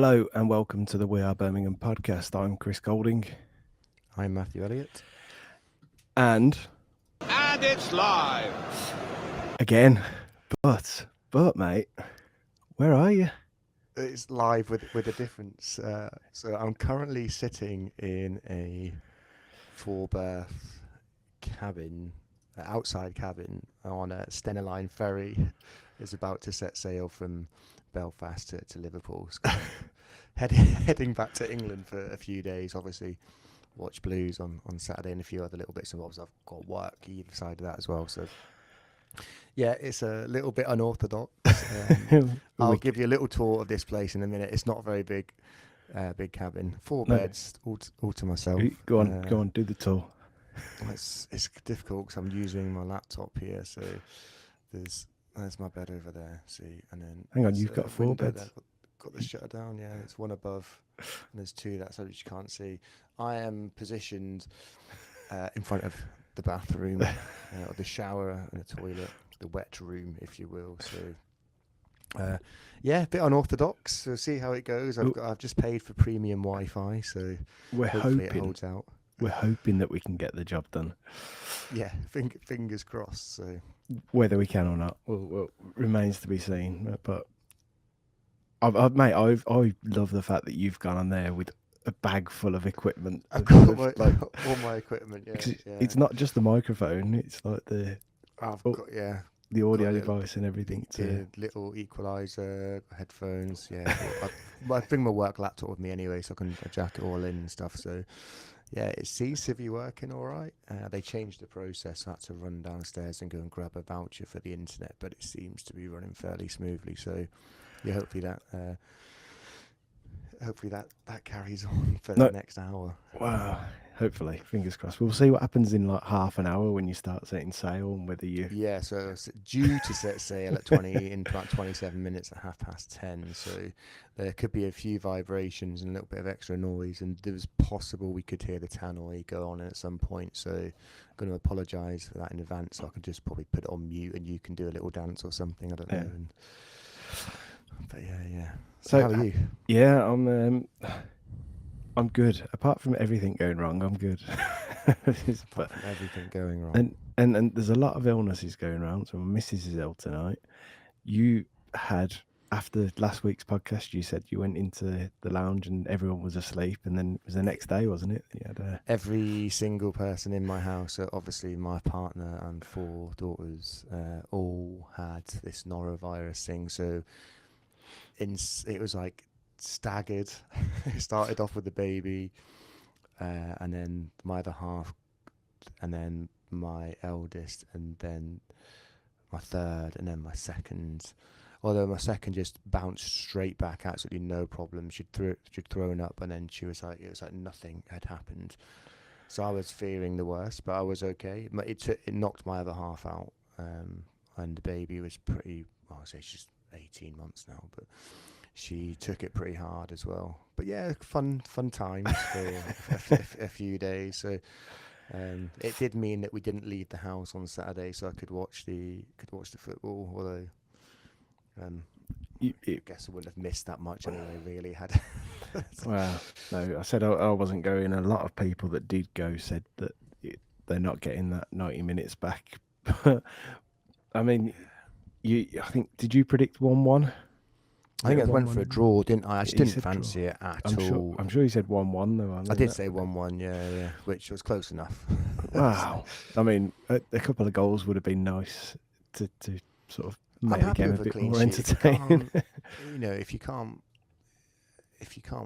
Hello and welcome to the We Are Birmingham podcast. I'm Chris Golding. I'm Matthew Elliott. And it's live. Again, but mate, where are you? It's live with a difference. So I'm currently sitting in a 4-berth cabin, outside cabin on a Stena Line ferry. Is about to set sail from Belfast to Liverpool. Heading back to England for a few days. Obviously, watch Blues on Saturday and a few other little bits and bobs. I've got work either side of that as well. So yeah, it's a little bit unorthodox. I'll give you a little tour of this place in a minute. It's not a very big cabin. 4 beds, all to myself. Go on, do the tour. It's difficult because I'm using my laptop here. So there's my bed over there. See, and then hang on, you've got 4 beds. There. Got the shutter down. Yeah, it's one above, and there's 2 that's which you can't see. I am positioned in front of the bathroom, or the shower and the toilet, the wet room, if you will. So, yeah, a bit unorthodox. So see how it goes. I've just paid for premium Wi-Fi, so hopefully it holds out. We're hoping that we can get the job done. Yeah, fingers crossed. So whether we can or not, well remains to be seen. But I love the fact that you've gone on there with a bag full of equipment. I've got all my equipment. Yeah, it's not just the microphone; it's like the audio device and everything. The little equalizer, headphones. Yeah, I bring my work laptop with me anyway, so I can jack it all in and stuff. So yeah, it seems to be working all right. They changed the process. I had to run downstairs and go and grab a voucher for the internet, but it seems to be running fairly smoothly. So yeah, hopefully that carries on for the next hour. Wow. Hopefully, fingers crossed. We'll see what happens in like half an hour when you start setting sail and whether you... Yeah, so it's due to set sail in about 27 minutes at 10:30. So there could be a few vibrations and a little bit of extra noise, and it was possible we could hear the tannoy go on at some point. So I'm going to apologise for that in advance. So I can just probably put it on mute and you can do a little dance or something. I don't know. But yeah. So how are you? Yeah, I'm good. Apart from everything going wrong, I'm good. Apart from everything going wrong. And there's a lot of illnesses going around. So my missus is ill tonight. You had, after last week's podcast, you said you went into the lounge and everyone was asleep, and then it was the next day, wasn't it? You had every single person in my house, so obviously my partner and 4 daughters, all had this norovirus thing. So it was like staggered. It started off with the baby, and then my other half, and then my eldest, and then my third, and then my second. Although my second just bounced straight back, absolutely no problem. She'd thrown up, and then it was like nothing had happened. So I was fearing the worst, but I was okay. It knocked my other half out, and the baby was pretty. Well, I say she's 18 months now, but she took it pretty hard as well. But yeah, fun times for a few days. So it did mean that we didn't leave the house on Saturday, so I could watch the football. Although I guess I wouldn't have missed that much anyway. Really had. Well, no, I said I wasn't going. A lot of people that did go said that they're not getting that 90 minutes back. I mean, I think, did you predict 1-1? I think I went for a draw, didn't I? I just didn't fancy it at all. I'm sure you said 1-1 though. I did say 1-1, yeah, which was close enough. Wow. I mean, a couple of goals would have been nice to sort of make the game a bit more entertaining. If you can't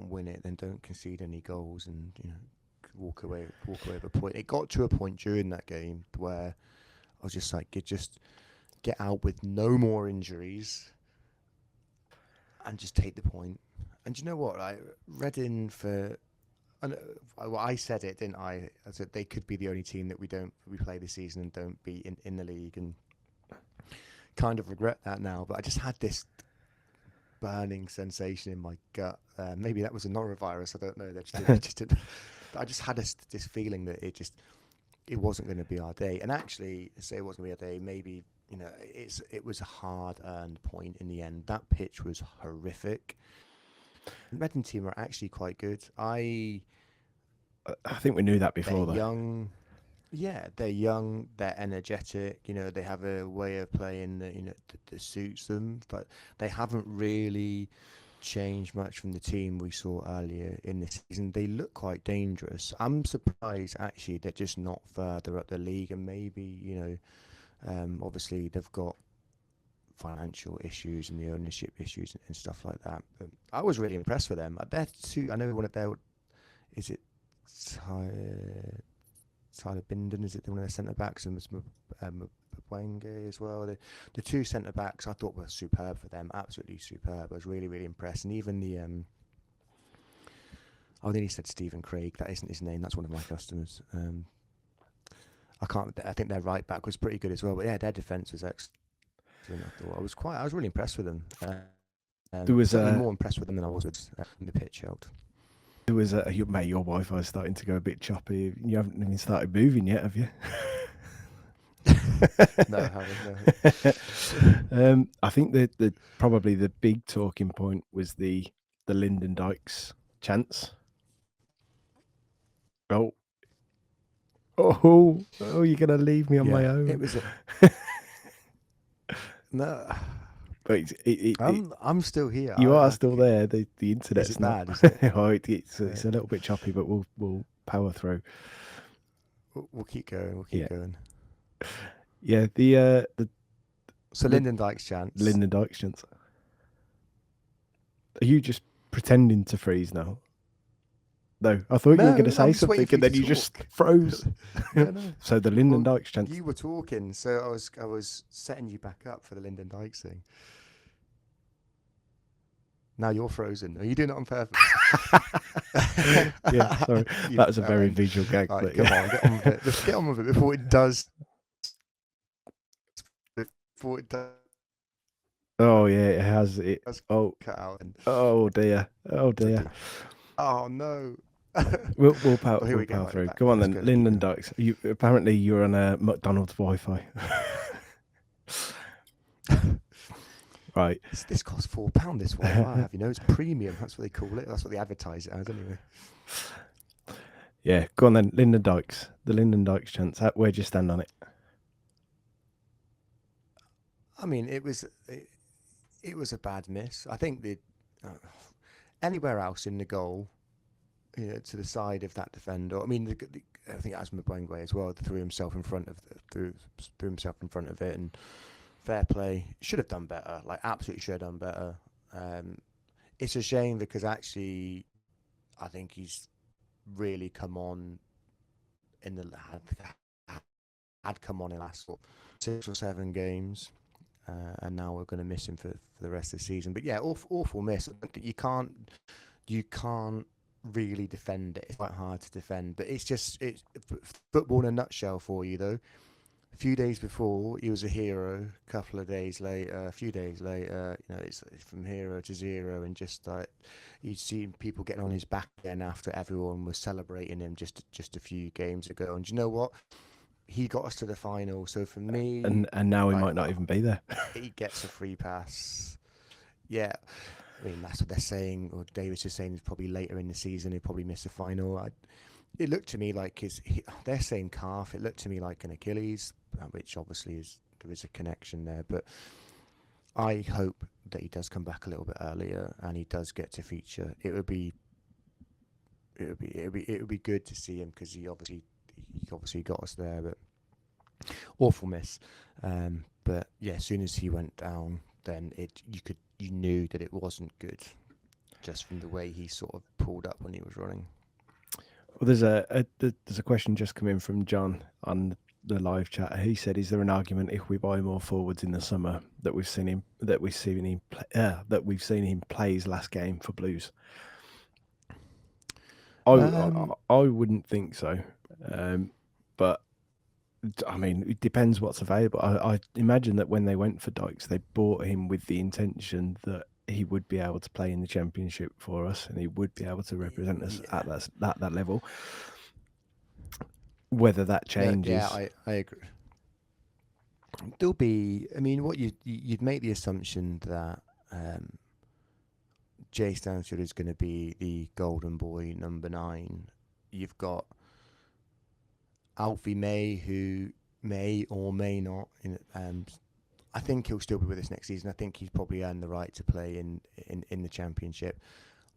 win it, then don't concede any goals and walk away with a point. It got to a point during that game where I was just like, just get out with no more injuries and just take the point. And you know what? Reading I said it, didn't I? I said they could be the only team that we play this season and don't beat in the league, and kind of regret that now. But I just had this burning sensation in my gut. Maybe that was a norovirus. I don't know. I just had this feeling that it wasn't going to be our day. And actually, say it wasn't going to be our day, maybe it was a hard-earned point in the end. That pitch was horrific. Reading team are actually quite good. I think we knew that They're before, though. young. Yeah, they're young. They're energetic. They have a way of playing that that suits them. But they haven't really changed much from the team we saw earlier in the season. They look quite dangerous. I'm surprised actually they're just not further up the league, and maybe obviously they've got financial issues and the ownership issues and stuff like that. But I was really impressed with them. They're two. I know one of their is it Tyler Binden, is it one of their centre backs, and Wenge as well. The two centre backs I thought were superb for them, absolutely superb. I was really, really impressed, and even the I nearly said Stephen Craig. That isn't his name. That's one of my customers. I can't. I think their right back was pretty good as well. But yeah, their defence was excellent. I thought I was really impressed with them. There was certainly more impressed with them than I was with the pitch helped. There was mate, your Wi-Fi is starting to go a bit choppy. You haven't even started moving yet, have you? No, I haven't. No. I think the probably the big talking point was the Lyndon Dykes chance. Oh, you're gonna leave me on my own. It was no. But I'm still here. You are still there. The internet's is it not bad, is it? Oh, it's a little bit choppy, but we'll power through. We'll keep going. We'll keep going. Yeah, the So Lyndon Dykes chance. Lyndon Dykes chance. Are you just pretending to freeze now? No, I thought you were going to say something, and then you just froze. No. So the Lyndon Dykes chance. You were talking, so I was setting you back up for the Lyndon Dykes thing. Now you're frozen. Are you doing it on purpose? Yeah, sorry. That was a very visual gag. Right, but come on, get on with it. Let's get on with it before it does. Oh yeah, it has. Cut out. And Oh dear. Oh no. We'll power through. Back. Come on then, Good. Lyndon Dykes. Apparently you're on a McDonald's Wi-Fi. Right. This costs £4. This Wi-Fi, have you know? It's premium. That's what they call it. That's what they advertise it as, anyway. Yeah, go on then, Lyndon Dykes. The Lyndon Dykes chance. Where'd you stand on it? I mean, it was a bad miss. I think anywhere else in the goal, to the side of that defender. I mean, I think Asma Bwengwe as well threw himself in front of it, and fair play. Should have done better. Like absolutely should have done better. It's a shame because actually, I think he's really come on had come on in the last 6 or 7 games. And now we're going to miss him for the rest of the season. But yeah, awful miss. You can't really defend it. It's quite hard to defend. But it's football in a nutshell for you, though. A few days before, he was a hero. A couple of days later, a few days later, it's from hero to zero. And just like you'd seen people getting on his back again after everyone was celebrating him just a few games ago. And you know what? He got us to the final, so for me, and now he might not even be there. He gets a free pass. Yeah, I mean that's what they're saying. Or Davis is saying he's probably later in the season. He'll probably miss the final. It looked to me like they're saying calf. It looked to me like an Achilles, which obviously there is a connection there. But I hope that he does come back a little bit earlier and he does get to feature. It would be good to see him because he obviously got us there, but awful miss. But yeah, as soon as he went down, then you knew that it wasn't good, just from the way he sort of pulled up when he was running. Well, there's a question just come in from John on the live chat. He said, "Is there an argument if we buy more forwards in the summer that we've seen him play his last game for Blues?" I wouldn't think so. But I mean, it depends what's available. I imagine that when they went for Dykes, they bought him with the intention that he would be able to play in the Championship for us, and he would be able to represent us at that level. Whether that changes, yeah, I agree. There'll be. I mean, what you'd make the assumption that Jay Stansfield is going to be the golden boy number 9. You've got Alfie May, who may or may not. I think he'll still be with us next season. I think he's probably earned the right to play in the Championship.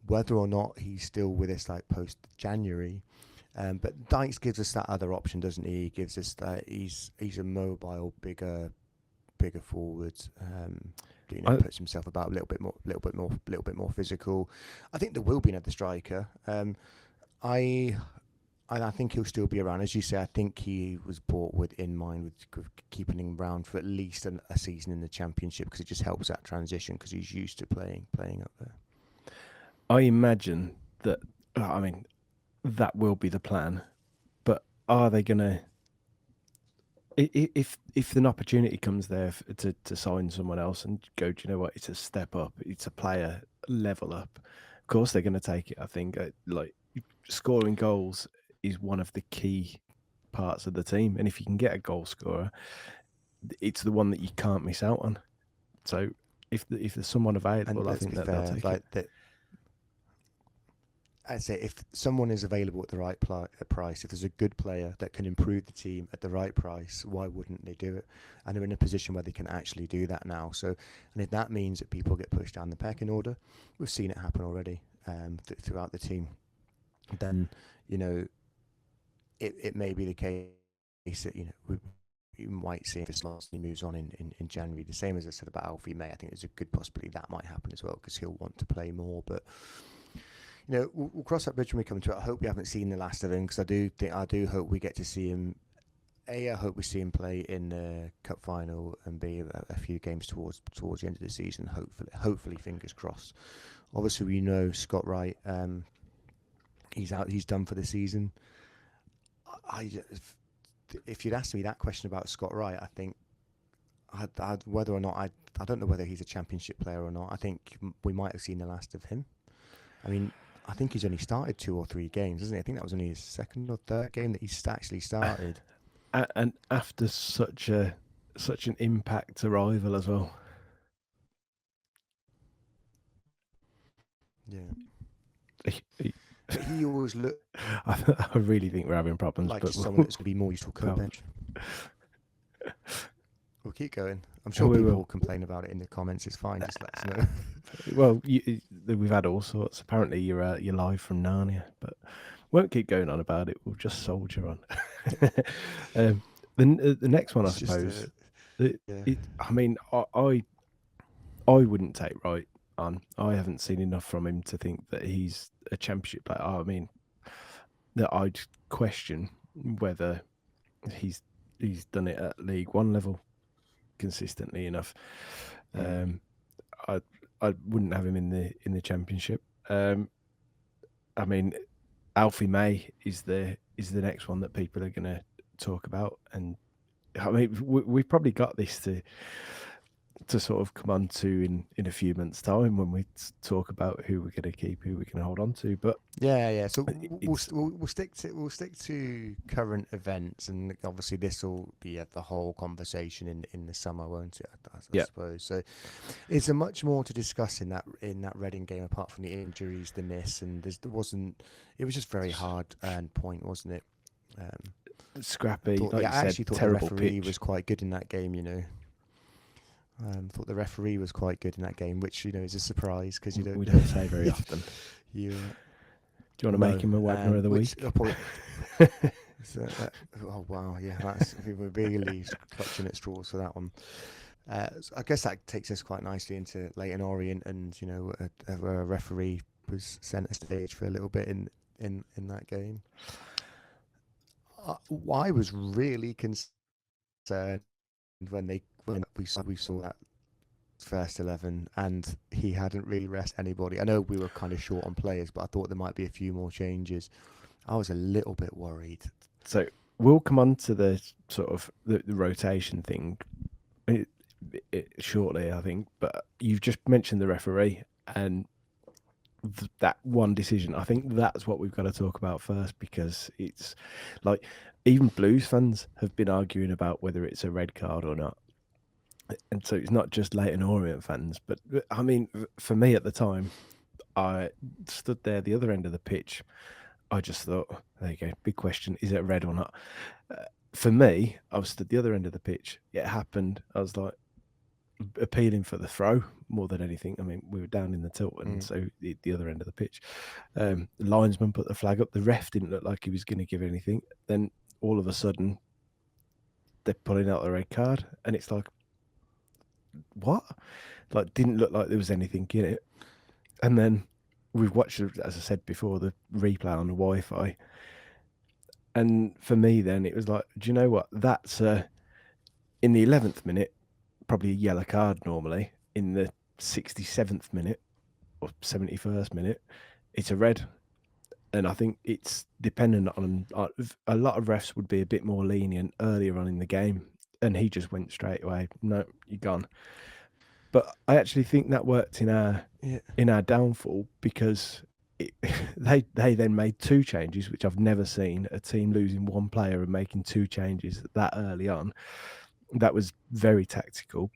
Whether or not he's still with us like post January, but Dykes gives us that other option, doesn't he? He gives us that he's a mobile, bigger forward. Puts himself about a little bit more physical. I think there will be another striker. I think he'll still be around, as you say. I think he was bought in mind with keeping him around for at least a season in the Championship, because it just helps that transition, because he's used to playing up there. I imagine that. I mean, that will be the plan, but are they going to? If an opportunity comes there to sign someone else and go, do you know what? It's a step up. It's a player level up. Of course, they're going to take it. I think like scoring goals is one of the key parts of the team, and if you can get a goal scorer, it's the one that you can't miss out on. So if there's someone available, I think that they'll take it. I'd say if someone is available at the right price, if there's a good player that can improve the team at the right price, why wouldn't they do it? And they're in a position where they can actually do that now. So, and if that means that people get pushed down the pecking order, we've seen it happen already throughout the team, then, it may be the case that, you might see if this lastly moves on in January. The same as I said about Alfie May. I think there's a good possibility that might happen as well, because he'll want to play more. But we'll cross that bridge when we come to it. I hope we haven't seen the last of him, because I do hope we get to see him. I hope we see him play in the cup final, and B, a few games towards the end of the season. Hopefully, fingers crossed. Obviously, we know Scott Wright. He's out. He's done for the season. If you'd asked me that question about Scott Wright, I think whether or not I don't know whether he's a Championship player or not. I think we might have seen the last of him. I mean, I think he's only started 2 or 3 games, isn't he? I think that was only his second or third game that he's actually started. And after such an impact arrival as well. Yeah. He always looked. I really think we're having problems. Like but someone that's going to be more useful co-bench. We'll keep going. I'm sure people will complain about it in the comments. It's fine. Just let us know. Well, we've had all sorts. Apparently, you're live from Narnia, but won't keep going on about it. We'll just soldier on. The next one, I suppose. I mean, I wouldn't take Wright on. I haven't seen enough from him to think that he's a Championship player. I mean, that I'd question whether he's done it at League One level consistently enough. I wouldn't have him in the Championship. I mean, Alfie May is the next one that people are going to talk about, and I mean we've probably got this to sort of come on to in a few months' time when we talk about who we're going to keep, who we can hold on to. But yeah. So we'll stick to current events, and obviously this will be the whole conversation in the summer, won't it? I suppose. So it's a much more to discuss in that Reading game, apart from the injuries, the miss, and it was just very hard earned point, wasn't it? Scrappy. I actually thought the referee was quite good in that game. Thought the referee was quite good in that game, which is a surprise, because we don't say very often. Do you want to make him a Wagner of the week? Oh wow, yeah, we're really clutching at straws for that one. So I guess that takes us quite nicely into Leyton Orient, and a referee was centre stage for a little bit in that game. I was really concerned when we saw that first 11, and he hadn't really rested anybody. I know we were kind of short on players, but I thought there might be a few more changes. I was a little bit worried. So we'll come on to the sort of the rotation thing shortly, I think. But you've just mentioned the referee, and that one decision. I think that's what we've got to talk about first, because it's like even Blues fans have been arguing about whether it's a red card or not. And so it's not just Leyton Orient fans, but I mean, for me at the time, I stood there the other end of the pitch. I just thought, there you go, big question, is it red or not? For me, I was stood the other end of the pitch. It happened. I was like appealing for the throw more than anything. I mean, we were down in the tilt, and so the other end of the pitch. The linesman put the flag up. The ref didn't look like he was going to give anything. Then all of a sudden, they're pulling out the red card, and it's like, what? Like, didn't look like there was anything in it. And then we've watched, as I said before, the replay on the Wi-Fi. And for me, then it was like, do you know what? That's in the 11th minute, probably a yellow card normally. In the 67th minute or 71st minute, it's a red. And I think it's dependent on a lot of refs would be a bit more lenient earlier on in the game. And he just went straight away. No, you're gone. But I actually think that worked in our downfall because they then made two changes, which I've never seen a team losing one player and making two changes that early on. That was very tactical.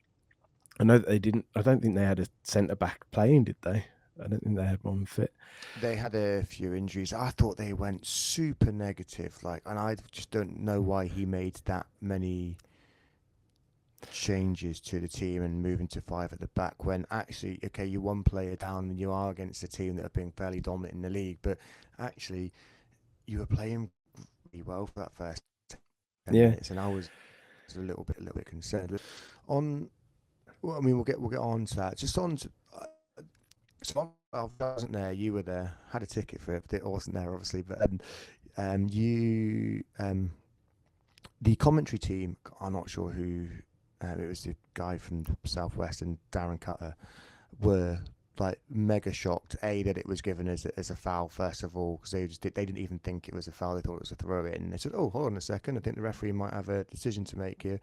I know that they didn't. I don't think they had a centre back playing, did they? I don't think they had one fit. They had a few injuries. I thought they went super negative, and I just don't know why he made that many changes to the team and moving to 5 at the back when actually, okay, you're one player down and you are against a team that have been fairly dominant in the league, but actually you were playing really well for that first 10 minutes, and I was a little bit concerned. Well, I mean, we'll get on to that. Just on to, so I wasn't there. You were there. Had a ticket for it, but it wasn't there, obviously. But the commentary team. I'm not sure who. It was the guy from the Southwest and Darren Cutter were like mega shocked. That it was given as a foul first of all, because they didn't even think it was a foul. They thought it was a throw in. They said, "Oh, hold on a second. I think the referee might have a decision to make here."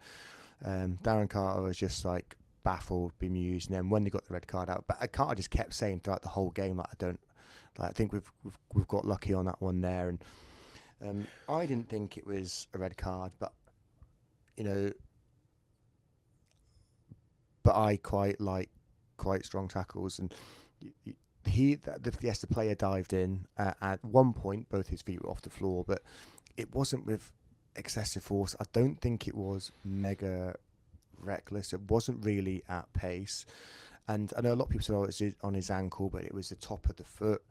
Darren Carter was just like baffled, bemused, and then when they got the red card out, but Carter just kept saying throughout the whole game, I think we've got lucky on that one there, and I didn't think it was a red card, but but I quite like quite strong tackles, and the player dived in at one point, both his feet were off the floor, but it wasn't with excessive force. I don't think it was mega reckless. It wasn't really at pace, and I know a lot of people said, "Oh, it's on his ankle," but it was the top of the foot.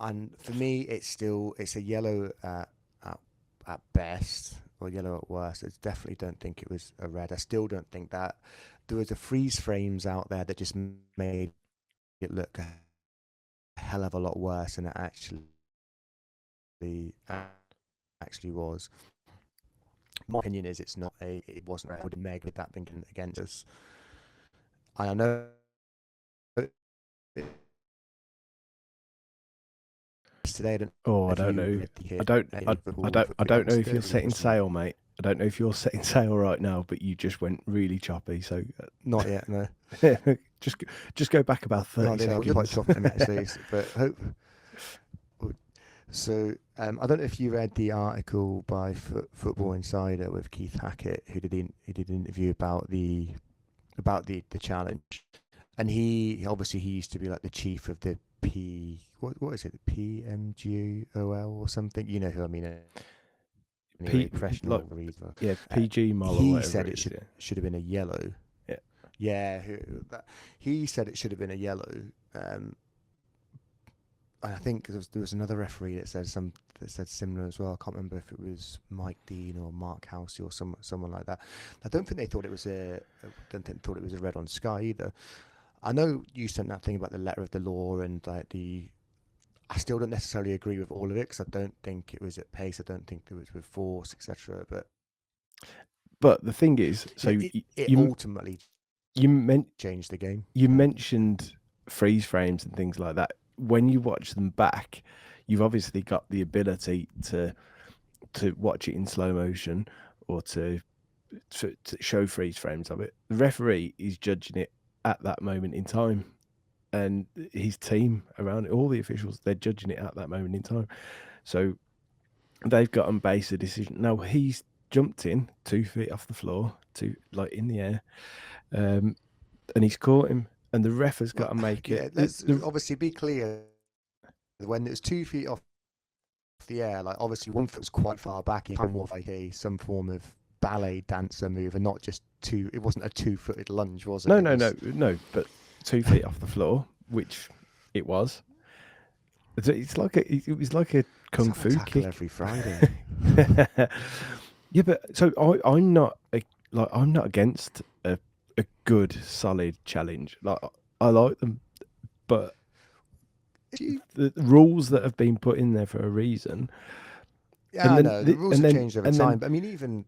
And for me, it's a yellow at best, or yellow at worst. I definitely don't think it was a red. I still don't think that. There was a freeze frames out there that just made it look a hell of a lot worse than it actually was. My opinion is it wasn't a meg with that thinking against us. I know today. I don't know. I don't know if you're setting sail, mate. I don't know if you're setting sail right now, but you just went really choppy. So not yet, no. just go back about 30 seconds. Quite choppy actually, but hope. So I don't know if you read the article by Football Insider with Keith Hackett, who did an interview about the challenge, and he used to be like the chief of the what is it, the PMGOL or something? You know who I mean? Anyway, professional reader. Yeah, PG Mall. He said it should have been a yellow. Yeah. He said it should have been a yellow. I think there was another referee that said similar as well. I can't remember if it was Mike Dean or Mark Housey or someone like that. I don't think they thought it was a red on Sky either. I know you sent that thing about the letter of the law and I still don't necessarily agree with all of it because I don't think it was at pace. I don't think it was with force, etc. But the thing is, so it ultimately changed the game. You mentioned freeze frames and things like that. When you watch them back, you've obviously got the ability to watch it in slow motion or to show freeze frames of it. The referee is judging it at that moment in time, and his team around it, all the officials, they're judging it at that moment in time. So they've got to base a decision. Now he's jumped in 2 feet off the floor, in the air, and he's caught him. and the ref has got to Well, make yeah, it. let's obviously be clear. When it was 2 feet off the air, like obviously one foot was quite far back. It kind of was like some form of ballet dancer move, and not just two. It wasn't a 2-footed lunge, was it? No, It no, was, no. But 2 feet off the floor, which it was. It's like it was like a kung let's have a fu tackle kick. every Friday. Yeah, but so I'm not I'm not against a good solid challenge. Like I like them, but the rules that have been put in there for a reason. Yeah, And I then know the rules have changed over and time, then but I mean, even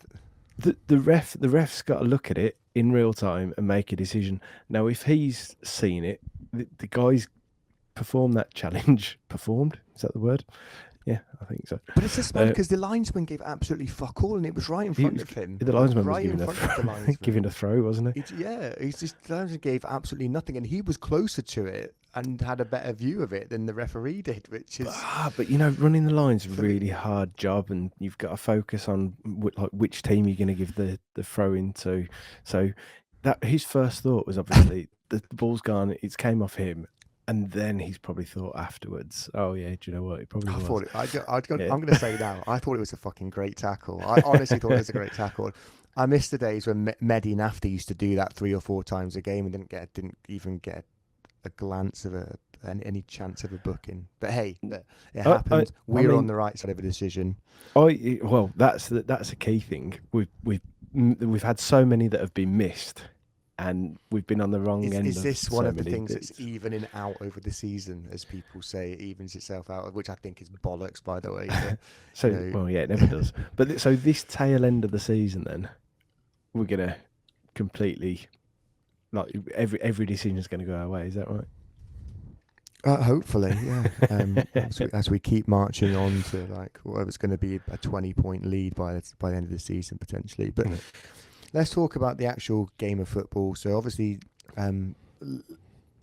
the ref's got to look at it in real time and make a decision. Now, if he's seen it, the guy's performed that challenge. Performed, is that the word? Yeah, I think so. but it's just mad because the linesman gave absolutely fuck all, and it was right in front of him. The linesman was right in front of the linesman. giving a throw, wasn't he? He's just the linesman gave absolutely nothing, and he was closer to it and had a better view of it than the referee did, which is. But you know, running the line's a really hard job, and you've got to focus on which team you're going to give the throw into. So that his first thought was obviously the ball's gone. It's came off him. And then he's probably thought afterwards, oh yeah, do you know what? It probably was. I'm going to say now, I thought it was a fucking great tackle. I honestly thought it was a great tackle. I miss the days when Mehdi Nafti used to do that 3 or 4 times a game and didn't even get a glance of any chance of a booking. But hey, it happened. We're on the right side of a decision. Well, that's a key thing. We've had so many that have been missed. And we've been on the wrong end. Is this one of the things that's evening out over the season, as people say, it evens itself out, which I think is bollocks, by the way. But, well, yeah, it never does. But so this tail end of the season, then we're gonna completely every decision is going to go our way. Is that right? Hopefully, yeah. As we keep marching on to it's going to be a 20-point lead by the end of the season potentially, but. Let's talk about the actual game of football. So obviously,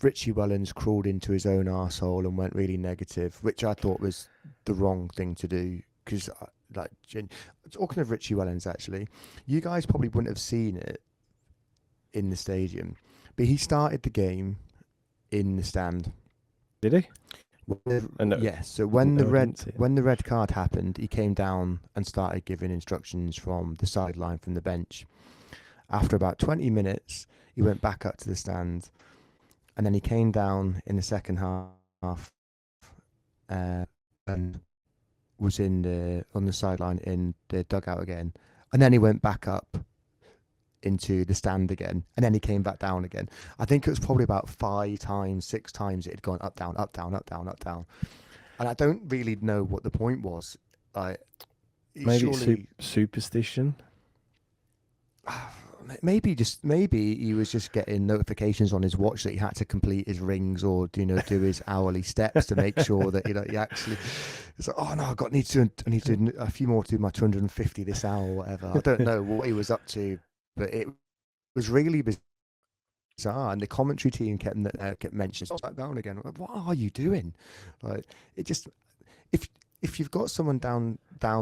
Richie Wellens crawled into his own arsehole and went really negative, which I thought was the wrong thing to do. Because, talking of Richie Wellens, actually, you guys probably wouldn't have seen it in the stadium, but he started the game in the stand. Did he? Yes. So when the red card happened, he came down and started giving instructions from the sideline, from the bench. After about 20 minutes, he went back up to the stand, and then he came down in the second half and was on the sideline in the dugout again. And then he went back up into the stand again, and then he came back down again. I think it was probably about 5 times, 6 times it had gone up, down, up, down, up, down, up, down. And I don't really know what the point was. Maybe superstition. Maybe he was just getting notifications on his watch that he had to complete his rings or do his hourly steps to make sure that he actually. It's like, oh no, I need to do a few more to do my 250 this hour or whatever. I don't know what he was up to, but it was really bizarre. And the commentary team kept mentioning, "Stop back down again." Like, what are you doing? Like, it just if you've got someone down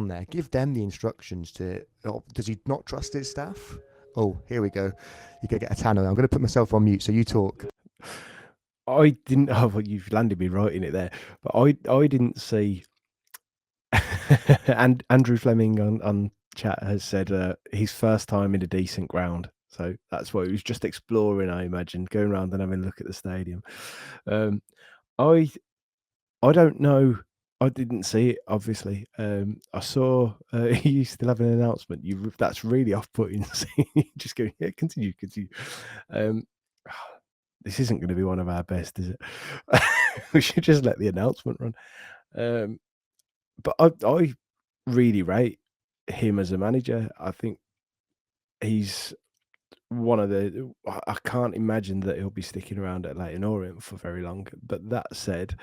there, give them the instructions to. Does he not trust his staff? Oh, here we go. You're going to get a tanner. I'm going to put myself on mute, so you talk. I didn't. Oh, well, you've landed me right in it there. But I didn't see. And Andrew Fleming on chat has said his first time in a decent ground. So that's what he was just exploring, I imagine, going around and having a look at the stadium. I don't know. I didn't see it, obviously. I saw you still have an announcement. That's really off-putting. Just going, yeah, continue. This isn't going to be one of our best, is it? We should just let the announcement run. But I really rate him as a manager. I think he's one of the. I can't imagine that he'll be sticking around at Leyton Orient for very long. But that said,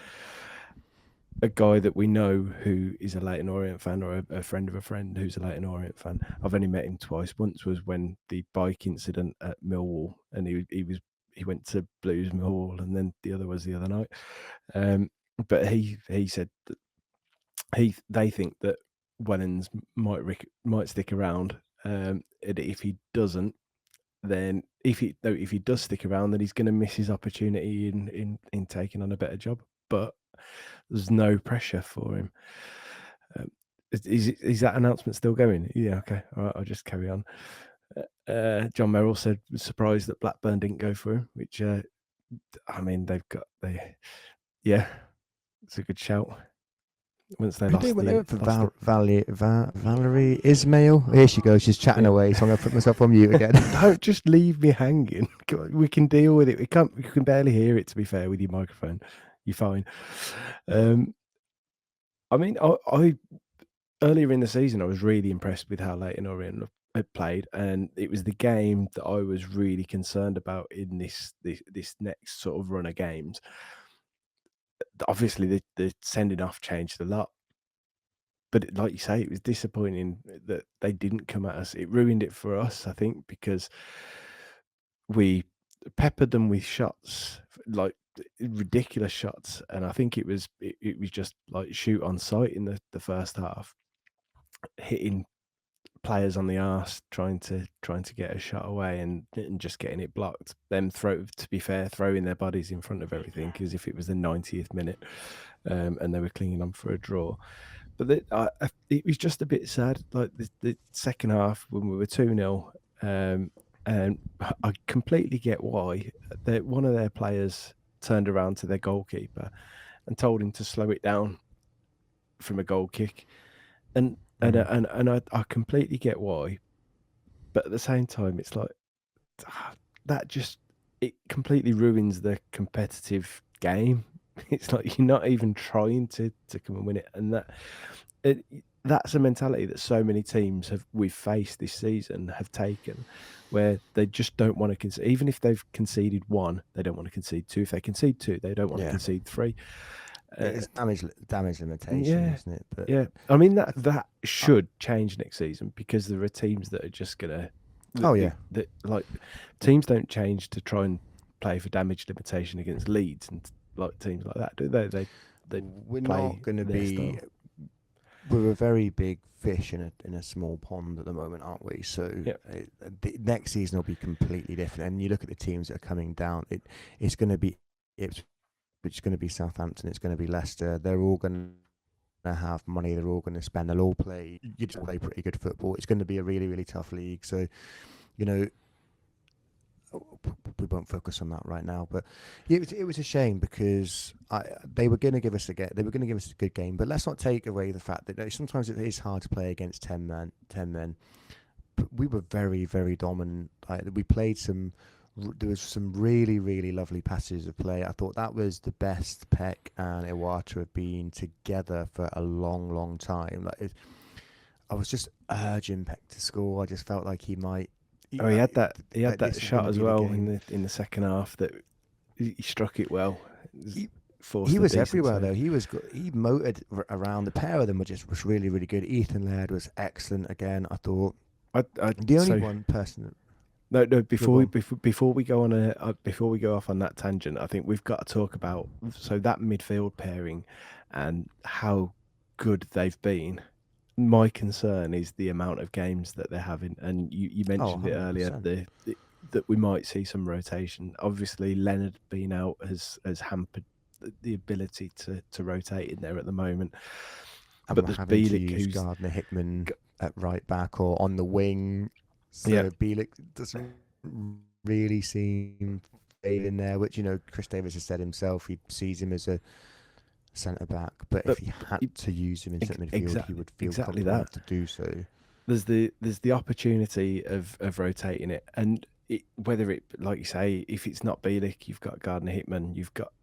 a guy that we know who is a Leyton Orient fan, or a friend of a friend who's a Leyton Orient fan. I've only met him twice. Once was when the bike incident at Millwall, and he went to Blues Millwall, and then the other was the other night. But he said that they think that Wellens might stick around. And if he doesn't, then if he does stick around, then he's going to miss his opportunity in taking on a better job. But there's no pressure for him. Is that announcement still going? Yeah, okay. All right, I'll just carry on. John Merrill said was surprised that Blackburn didn't go for him, which I mean yeah, it's a good shout. Once they Who lost did when they went for lost Valerie Ismail? Here she goes. She's chatting Yeah. away, so I'm going to put myself on mute again. Don't just leave me hanging. We can deal with it. We can barely hear it, to be fair, with your microphone. You're fine. I mean, I earlier in the season, I was really impressed with how Leyton Orient had played, and it was the game that I was really concerned about in this next sort of run of games. Obviously, the sending off changed a lot, but like you say, it was disappointing that they didn't come at us. It ruined it for us, I think, because we peppered them with shots, like ridiculous shots, and I think it was just like shoot on sight in the first half, hitting players on the arse, trying to get a shot away and just getting it blocked. Them to be fair, throwing their bodies in front of everything as if it was the 90th minute, and they were clinging on for a draw. But it was just a bit sad, like the second half when we were 2-0, and I completely get why. One of their players turned around to their goalkeeper and told him to slow it down from a goal kick, and I completely get why. But at the same time, it's like it completely ruins the competitive game. It's like you're not even trying to come and win it, and that's a mentality that so many teams we've faced this season have taken, where they just don't want to concede. Even if they've conceded 1, they don't want to concede 2. If they concede 2, they don't want to concede 3. It's damage limitation, isn't it? But yeah, I mean that should change next season, because there are teams that are just gonna. That like teams don't change to try and play for damage limitation against Leeds and like teams like that, do they? They we're play not going to their be. style. We're a very big fish in a small pond at the moment, aren't we? So the next season will be completely different. And you look at the teams that are coming down. It's going to be it's going to be Southampton. It's going to be Leicester. They're all going to have money. They're all going to spend. They'll all play. You just play pretty good football. It's going to be a really, really tough league. So, you know, we won't focus on that right now. But it was a shame, because they were going to give us a good game. But let's not take away the fact that sometimes it is hard to play against 10 men. But we were very, very dominant. We played there was some really, really lovely passages of play. I thought that was the best Peck and Iwata have been together for a long, long time. I was just urging Peck to score. I just felt like he might. He had that shot as well in the second half that he struck it well. He was everywhere though. He motored around. The pair of them was really, really good. Ethan Laird was excellent again. I thought the only one person. No. Before we go on before we go off on that tangent, I think we've got to talk about that midfield pairing and how good they've been. My concern is the amount of games that they're having, and you mentioned it earlier that we might see some rotation. Obviously, Leonard being out has hampered the ability to rotate in there at the moment. And but we're there's having to Bielik, use who's Gardner Hickman at right back or on the wing. So Bielik doesn't really seem in there, which Chris Davis has said himself. He sees him as a centre back, but if he had to use him in centre midfield, he would feel comfortable to do so. There's the opportunity of rotating it, and whether it, like you say, if it's not Bielik, you've got Gardner Hickman, you've got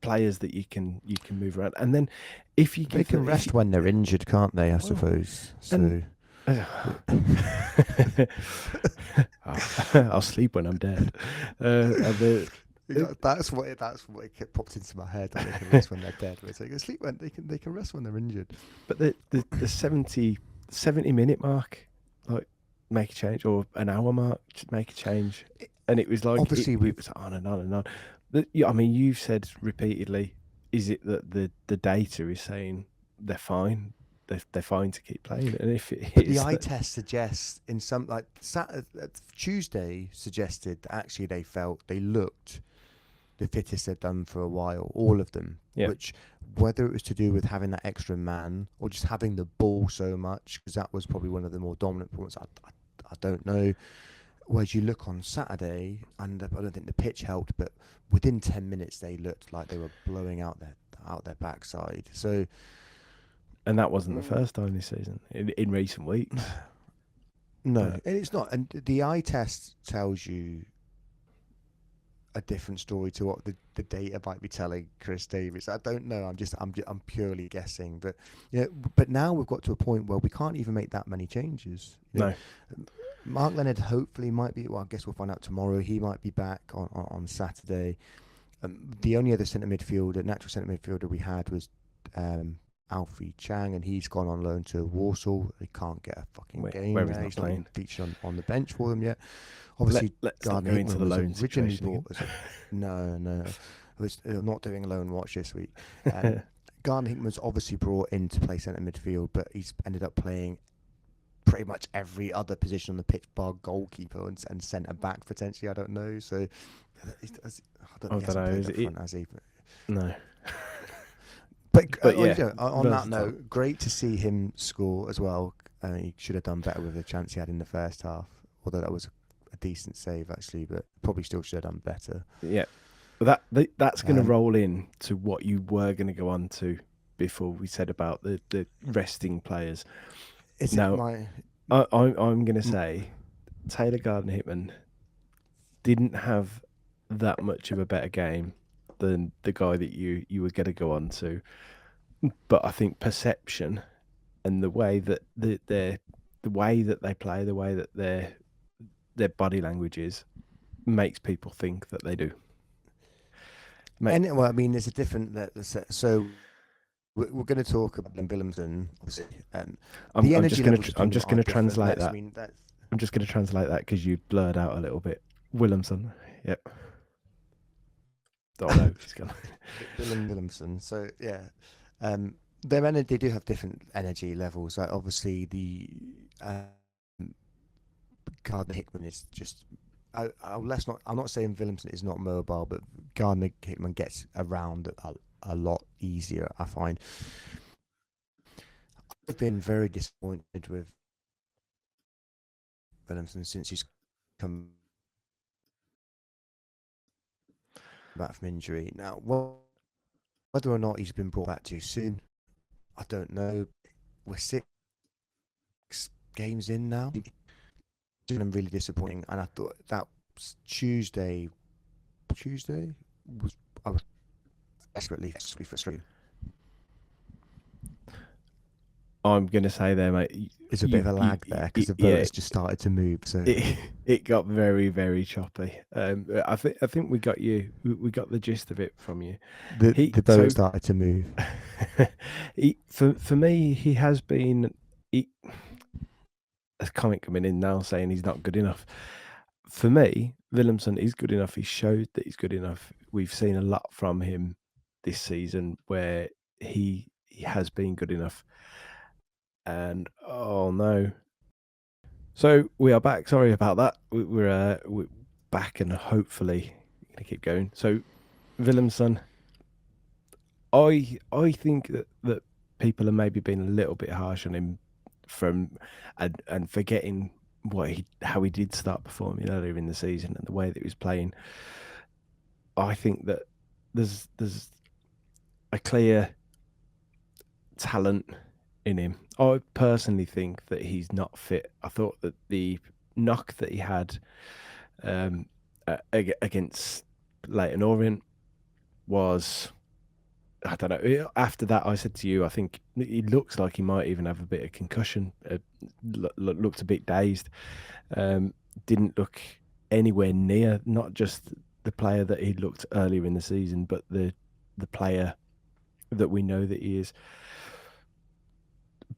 players that you can move around, and then if you they can rest when they're injured, can't they? I suppose. So I'll sleep when I'm dead. That's what popped into my head. That they can rest when they're dead. Where it's like, sleep when they can rest when they're injured. But the 70 minute mark, like, make a change, or an hour mark, just make a change. And it was like, obviously it was on and on and on. I mean, you've said repeatedly, is it that the data is saying they're fine? they're fine to keep playing. And if it But the is eye test suggests in some like Tuesday suggested that actually they looked the fittest they've done for a while, all of them. Yeah. Which, whether it was to do with having that extra man or just having the ball so much, because that was probably one of the more dominant points. I don't know. Whereas you look on Saturday, and I don't think the pitch helped, but within 10 minutes they looked like they were blowing out their backside. So, and that wasn't the first time this season. In recent weeks, no, and it's not. And the eye test tells you a different story to what the data might be telling Chris Davis. I don't know. I'm purely guessing. But but now we've got to a point where we can't even make that many changes. No. Mark Leonard hopefully might be. Well, I guess we'll find out tomorrow. He might be back on Saturday. The only other natural centre midfielder we had was Alfie Chang, and he's gone on loan to Warsaw. He can't get a fucking game where there. he's not playing. Featured on the bench for them yet. Obviously, let's not go into the loan situation. No. I'm not doing a loan watch this week. Gardner Hickman's obviously brought in to play centre midfield, but he's ended up playing pretty much every other position on the pitch, bar goalkeeper and centre back potentially. I don't know. So I don't know. Is it? No. But yeah, on that note, great to see him score as well. He should have done better with the chance he had in the first half, although that was a decent save actually, but probably still should have done better. Yeah, but that's going to roll in to what you were going to go on to before we said about the resting players. I'm going to say Taylor Gardner-Hickman didn't have that much of a better game than the guy that you were going to go on to, but I think perception and the way that the way that they play, the way that their body language is, makes people think that they do. Well, I mean, there's a different. So we're going to talk about Williamson. Obviously, I'm just going to translate that. I'm just going to translate that because you blurred out a little bit. Williamson. Yep. Oh no, he's gone. Williamson. So yeah, they do have different energy levels. Like obviously the Gardner Hickman is just. I'm not saying Williamson is not mobile, but Gardner Hickman gets around a lot easier, I find. I've been very disappointed with Williamson since he's come back from injury. Now, whether or not he's been brought back too soon, I don't know. We're 6 games in now. It's been really disappointing, and I thought that Tuesday I was desperately frustrated. I'm going to say there, mate. There's a bit of a lag there because the boat has just started to move. So it got very, very choppy. I think we got you. We got the gist of it from you. The boat started to move. For me, he has been. A comment coming in now saying he's not good enough. For me, Williamson is good enough. He showed that he's good enough. We've seen a lot from him this season where he has been good enough. And oh no. So we are back. Sorry about that. We're back and hopefully going to keep going. So Williamson, I think that people are maybe being a little bit harsh on him and forgetting how he did start performing earlier in the season and the way that he was playing. I think that there's a clear talent in him. I personally think that he's not fit. I thought that the knock that he had against Leyton Orient was, I don't know. After that, I said to you, I think he looks like he might even have a bit of concussion. Looked a bit dazed. Didn't look anywhere near not just the player that he looked earlier in the season, but the player that we know that he is.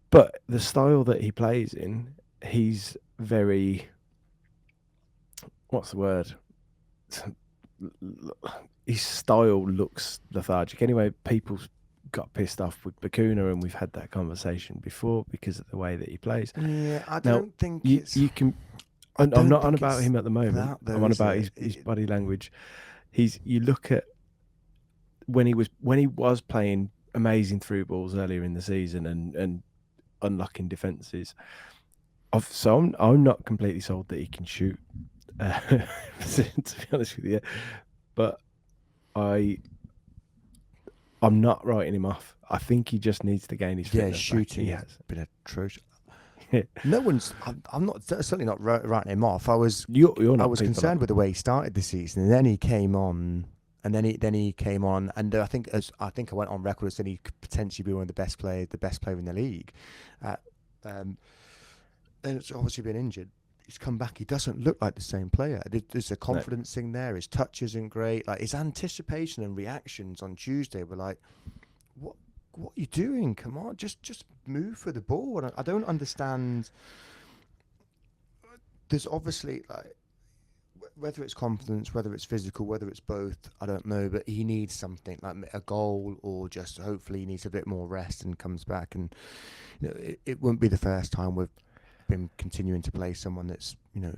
But the style that he plays in, he's very. What's the word? His style looks lethargic. Anyway, people got pissed off with Bakuna, and we've had that conversation before because of the way that he plays. Yeah, I Now, don't think you can. I I'm don't not on think about it's him at the moment. that, though, I'm on is about it? his body language. You look at when he was playing amazing through balls earlier in the season and unlocking defences. So I'm not completely sold that he can shoot. To be honest with you, but I'm not writing him off. I think he just needs to gain his Yeah, fitness shooting back. has been atrocious. No one's. I'm not certainly not writing him off. I was. You're not. I was concerned with the way he started the season, and then he came on, and then he came on, and I think I went on record as saying he could potentially be one of the best player in the league. And it's obviously been injured. He's come back. He doesn't look like the same player. There's a confidence thing there. His touch isn't great. Like his anticipation and reactions on Tuesday were like, what are you doing? Come on, just move for the ball. And I don't understand. There's obviously like whether it's confidence, whether it's physical, whether it's both, I don't know. But he needs something like a goal, or just hopefully he needs a bit more rest and comes back. And it won't be the first time we've been continuing to play someone that's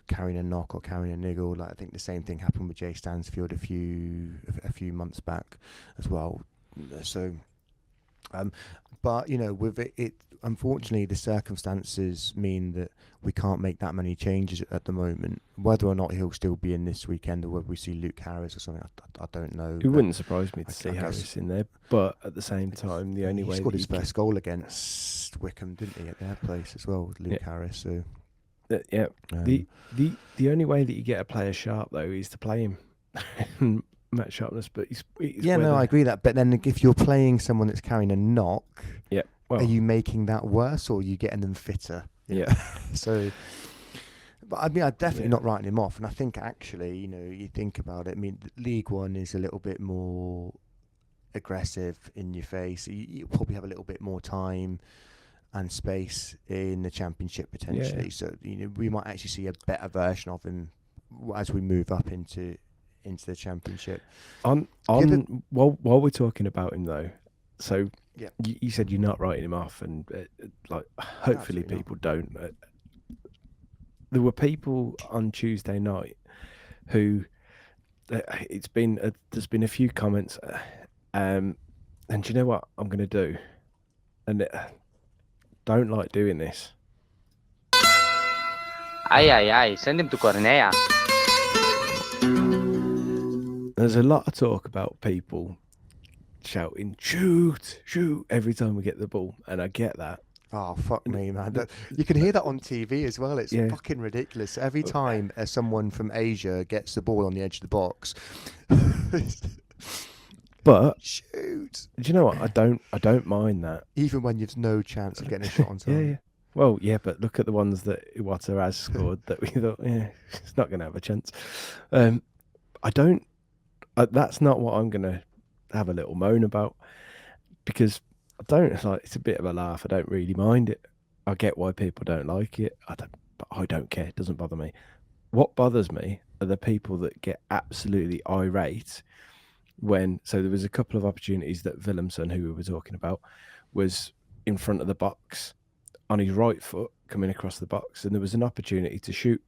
carrying a knock or carrying a niggle. Like I think the same thing happened with Jay Stansfield a few months back as well. So. But with it, unfortunately, the circumstances mean that we can't make that many changes at the moment. Whether or not he'll still be in this weekend, or whether we see Luke Harris or something, I don't know. It wouldn't surprise me to see I guess Harris in there, but at the same time, the only way he scored that his first goal against Wycombe, didn't he, at their place as well, with Luke Harris. So the only way that you get a player sharp though is to play him. Match sharpness, but he's I agree that. But then if you're playing someone that's carrying a knock, well, are you making that worse, or are you getting them fitter? So, but I mean, I'm definitely not writing him off. And I think actually, you think about it. I mean, League One is a little bit more aggressive in your face. You probably have a little bit more time and space in the Championship potentially. Yeah. So we might actually see a better version of him as we move up into the Championship. While we're talking about him though, so you said you're not writing him off, and hopefully people don't. There were people on Tuesday night who there's been a few comments, and do you know what I'm going to do? And don't like doing this. Ay, send him to Cornea. There's a lot of talk about people shouting, shoot, every time we get the ball. And I get that. Oh, fuck me, man. You can hear that on TV as well. It's fucking ridiculous. Every time someone from Asia gets the ball on the edge of the box. But shoot. Do you know what? I don't mind that. Even when you've no chance of getting a shot on time. Yeah. Well, yeah, but look at the ones that Iwata has scored that we thought, it's not going to have a chance. I don't. That's not what I'm going to have a little moan about, because I don't it's a bit of a laugh. I don't really mind it. I get why people don't like it. But I don't care. It doesn't bother me. What bothers me are the people that get absolutely irate so there was a couple of opportunities that Willemsen, who we were talking about, was in front of the box on his right foot coming across the box, and there was an opportunity to shoot.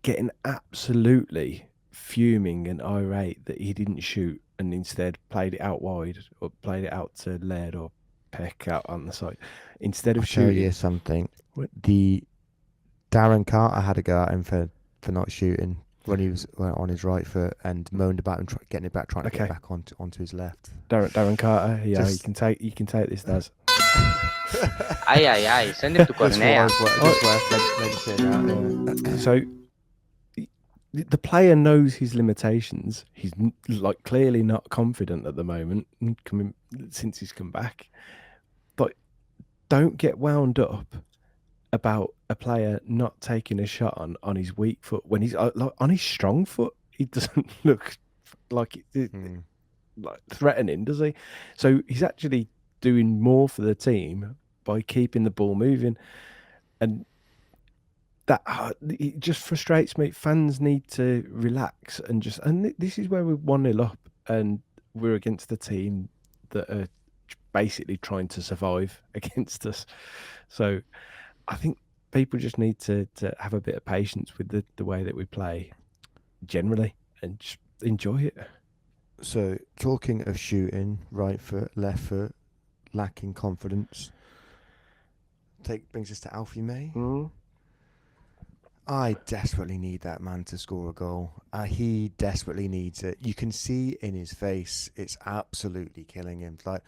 Getting absolutely fuming and irate that he didn't shoot and instead played it out wide, or played it out to Laird or Peck out on the side instead of shooting. I'll show you something. The Darren Carter had a go at him for not shooting when he was on his right foot, and moaned about him getting it back, trying to get back onto his left. Darren Carter, you can take this, Daz. Ay, send him to Cornea. So the player knows his limitations. He's clearly not confident at the moment, since he's come back. But don't get wound up about a player not taking a shot on his weak foot when he's on his strong foot. He doesn't look like threatening, does he? So he's actually doing more for the team by keeping the ball moving, and that it just frustrates me. Fans need to relax and this is where we're 1-0 up, and we're against a team that are basically trying to survive against us. So I think people just need to have a bit of patience with the way that we play generally and just enjoy it. So, talking of shooting, right foot, left foot, lacking confidence, brings us to Alfie May. I desperately need that man to score a goal. He desperately needs it. You can see in his face, it's absolutely killing him. Like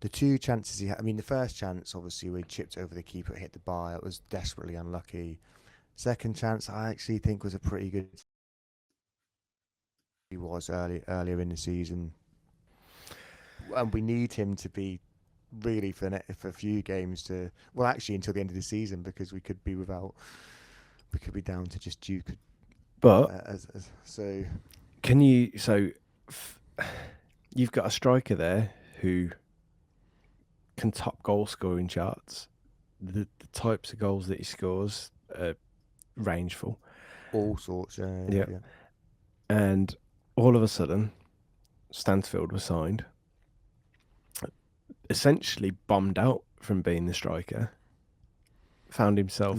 the two chances he had. I mean, the first chance, obviously, we chipped over the keeper, hit the bar. It was desperately unlucky. Second chance, I actually think was a pretty good. He was earlier in the season, and we need him to be really for a few games to. Well, actually, until the end of the season, because we could be without. We could be down to just Duke. But so can you? So you've got a striker there who can top goal scoring charts. The types of goals that he scores are rangeful. All sorts. Yeah. And all of a sudden, Stansfield was signed. Essentially bombed out from being the striker. Found himself.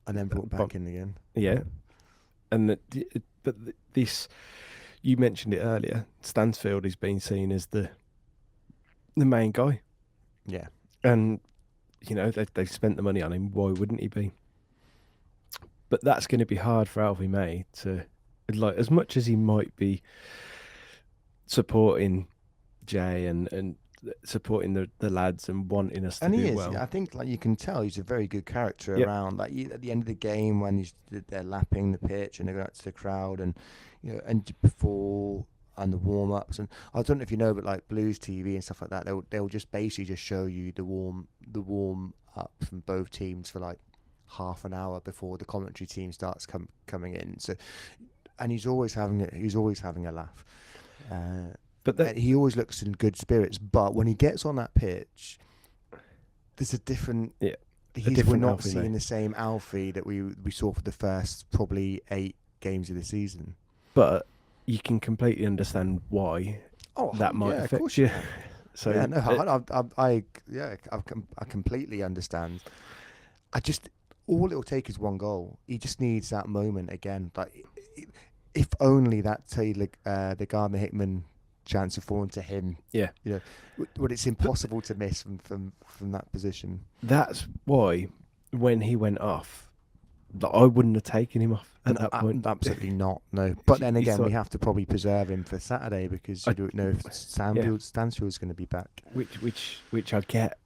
And then brought back in again. Yeah. And this, you mentioned it earlier, Stansfield is being seen as the main guy. Yeah. And, you know, they've spent the money on him. Why wouldn't he be? But that's going to be hard for Alfie May to, like, as much as he might be supporting Jay and supporting the lads and wanting us to do well. I think, like, you can tell he's a very good character Yep. around. Like at the end of the game when they're lapping the pitch and they go out to the crowd and and before and the warm ups, and I don't know if you know, but like Blues TV and stuff like that, they'll just basically just show you the warm up from both teams for like half an hour before the commentary team starts coming in. So, and he's always having a laugh. But he always looks in good spirits. But when he gets on that pitch, there's a different. Yeah, we're not Alfie, seeing the same Alfie that we saw for the first probably 8 games of the season. But you can completely understand why that might affect you. So yeah, no, I completely understand. All it'll take is one goal. He just needs that moment again. Like, if only that Taylor, the Gardner Hickman chance of falling to him. Yeah, but it's impossible to miss from that position. That's why when he went off, I wouldn't have taken him off at that point. Absolutely not. No. But then again, we have to probably preserve him for Saturday because you don't know if Stansfield's going to be back. Which I get,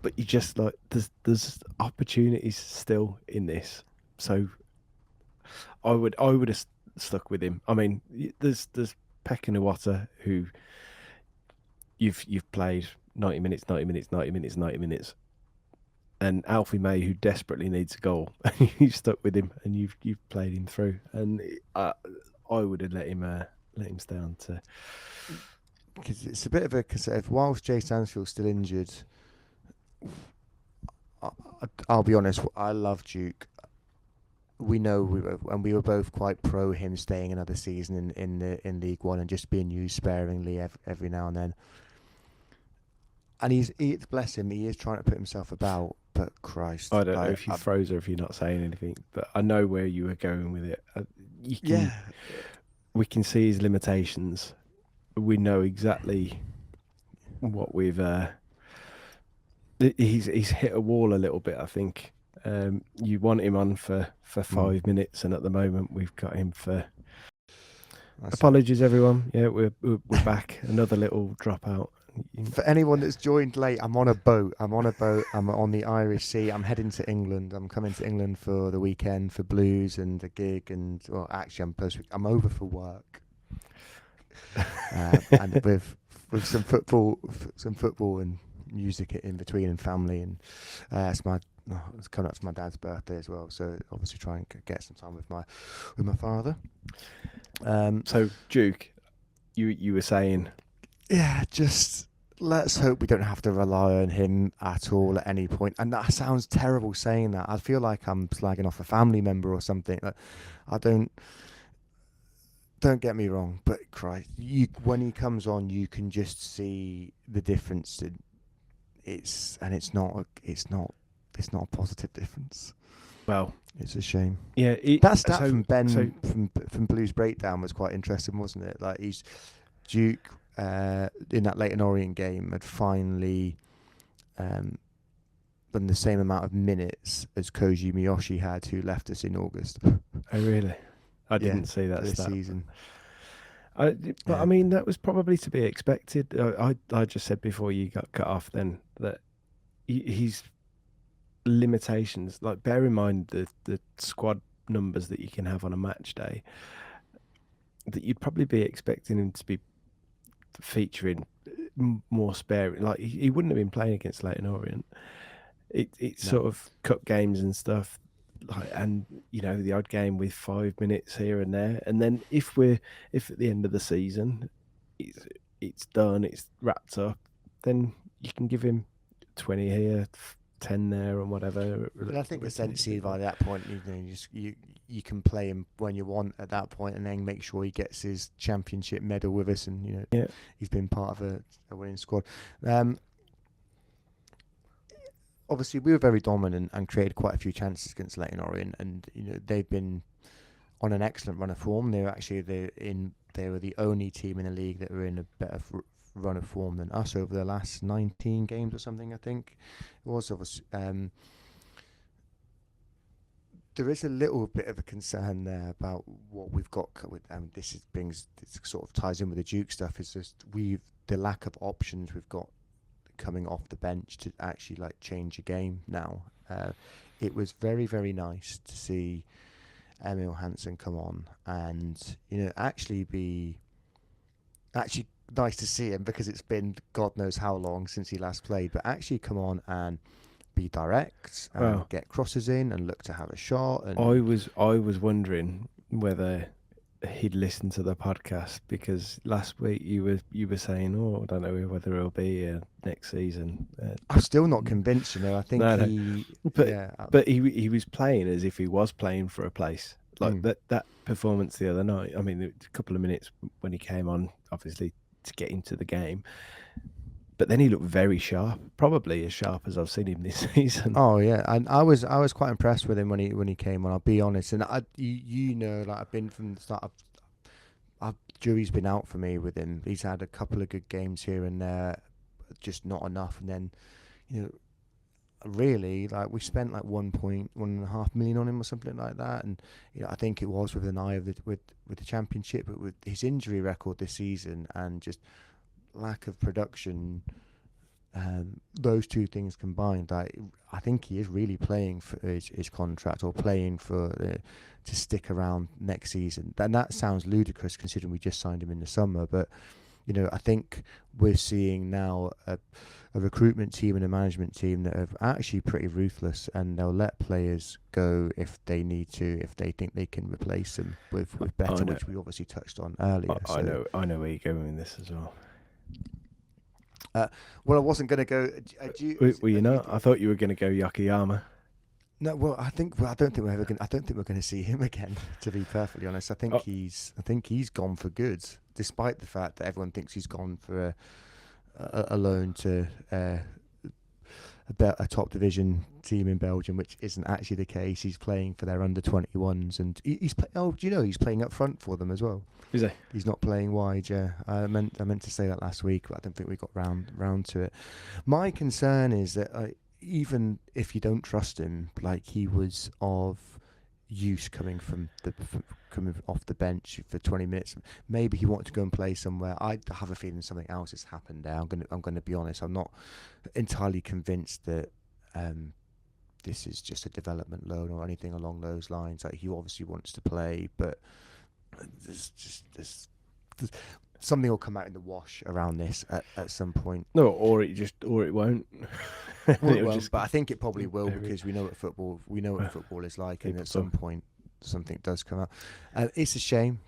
but you just like there's opportunities still in this, so I would have stuck with him. I mean, there's Pekka Nwata, who you've played 90 minutes, and Alfie May, who desperately needs a goal, and you've stuck with him and you've played him through, and I would have let him stay on to. Because it's a bit of a whilst Jay Stansfield's still injured, I'll be honest, I love Duke. We know we were both quite pro him staying another season in League One and just being used sparingly every now and then. And bless him, he is trying to put himself about. But Christ, I don't know if you froze or if you're not saying anything, but I know where you were going with it. We can see his limitations. We know exactly what we've. He's hit a wall a little bit, I think. You want him on for 5 minutes, and at the moment we've got him for. Apologies, everyone. Yeah, we're back. Another little dropout. For anyone that's joined late, I'm on a boat. I'm on the Irish Sea. I'm heading to England. I'm coming to England for the weekend for blues and a gig. And well, actually, I'm over for work. And with some football and music in between and family, and it's coming up to my dad's birthday as well, so obviously try and get some time with my father. So Duke, you were saying, just let's hope we don't have to rely on him at all at any point. And that sounds terrible saying that. I feel like I'm slagging off a family member or something. I don't. don't get me wrong, but Christ, when he comes on, you can just see the difference. It's not a positive difference. Well, It's a shame. yeah. That stat so, from Ben so from Blues Breakdown was quite interesting, wasn't it? Like Duke in that Leyton Orient game had finally done the same amount of minutes as Koji Miyoshi had, who left us in August. Oh, really? I Yeah, didn't see that this stat. season. But I mean, that was probably to be expected. I just said before you got cut off then that he's limitations. Like, bear in mind the squad numbers that you can have on a match day. That you'd probably be expecting him to be featuring more sparing. Like, he wouldn't have been playing against Leyton Orient. It's No. sort of cup games and stuff, like, and the odd game with 5 minutes here and there. And then if at the end of the season it's done, it's wrapped up, then you can give him 20 here, 10 there, and whatever. But I think essentially by that point, you can play him when you want at that point, and then make sure he gets his championship medal with us, and he's been part of a winning squad. Obviously, we were very dominant and created quite a few chances against Leyton Orient, and they've been on an excellent run of form. They were the only team in the league that were in a better run of form than us over the last 19 games or something. I think it was. Obviously, there is a little bit of a concern there about what we've got with them. This sort of ties in with the Duke stuff. Is just the lack of options we've got coming off the bench to actually change a game now. It was very, very nice to see Emil Hansen come on and actually nice to see him, because it's been God knows how long since he last played, but actually come on and be direct and get crosses in and look to have a shot. And I was wondering whether he'd listen to the podcast, because last week you were saying, I don't know whether he'll be here next season. I'm still not convinced. I think but he was playing as if he was playing for a place. Like that performance the other night. I mean, a couple of minutes when he came on, obviously to get into the game. But then he looked very sharp, probably as sharp as I've seen him this season. Oh yeah, and I was quite impressed with him when he came on. I'll be honest, and I've been from the start. Jury's been out for me with him. He's had a couple of good games here and there, just not enough. And then, really, we spent $1.5 million on him or something like that. And I think it was with an eye of with the championship, but with his injury record this season and just lack of production, those two things combined, I think he is really playing for his contract, or playing for to stick around next season. And that sounds ludicrous considering we just signed him in the summer, but I think we're seeing now a recruitment team and a management team that are actually pretty ruthless, and they'll let players go if they need to, if they think they can replace them with better, which we obviously touched on earlier. I know where you're going with this as well. Well, I wasn't going to go. Were you not? I thought you were going to go Yokoyama. No, well, I don't think we're going to see him again. To be perfectly honest, I think he's gone for good, despite the fact that everyone thinks he's gone for a loan to a top division team in Belgium, which isn't actually the case. He's playing for their under 21s, and he's playing up front for them as well. Is he? He's not playing wide. Yeah, I meant to say that last week, but I don't think we got round to it. My concern is that even if you don't trust him, he was of use coming off the bench for 20 minutes. Maybe he wanted to go and play somewhere. I have a feeling something else has happened there. I'm going to be honest. I'm not entirely convinced that this is just a development loan or anything along those lines. He obviously wants to play, but there's something will come out in the wash around this at some point. No, or it won't. But I think it probably will, because we know what football is like, and at some point something does come out. It's a shame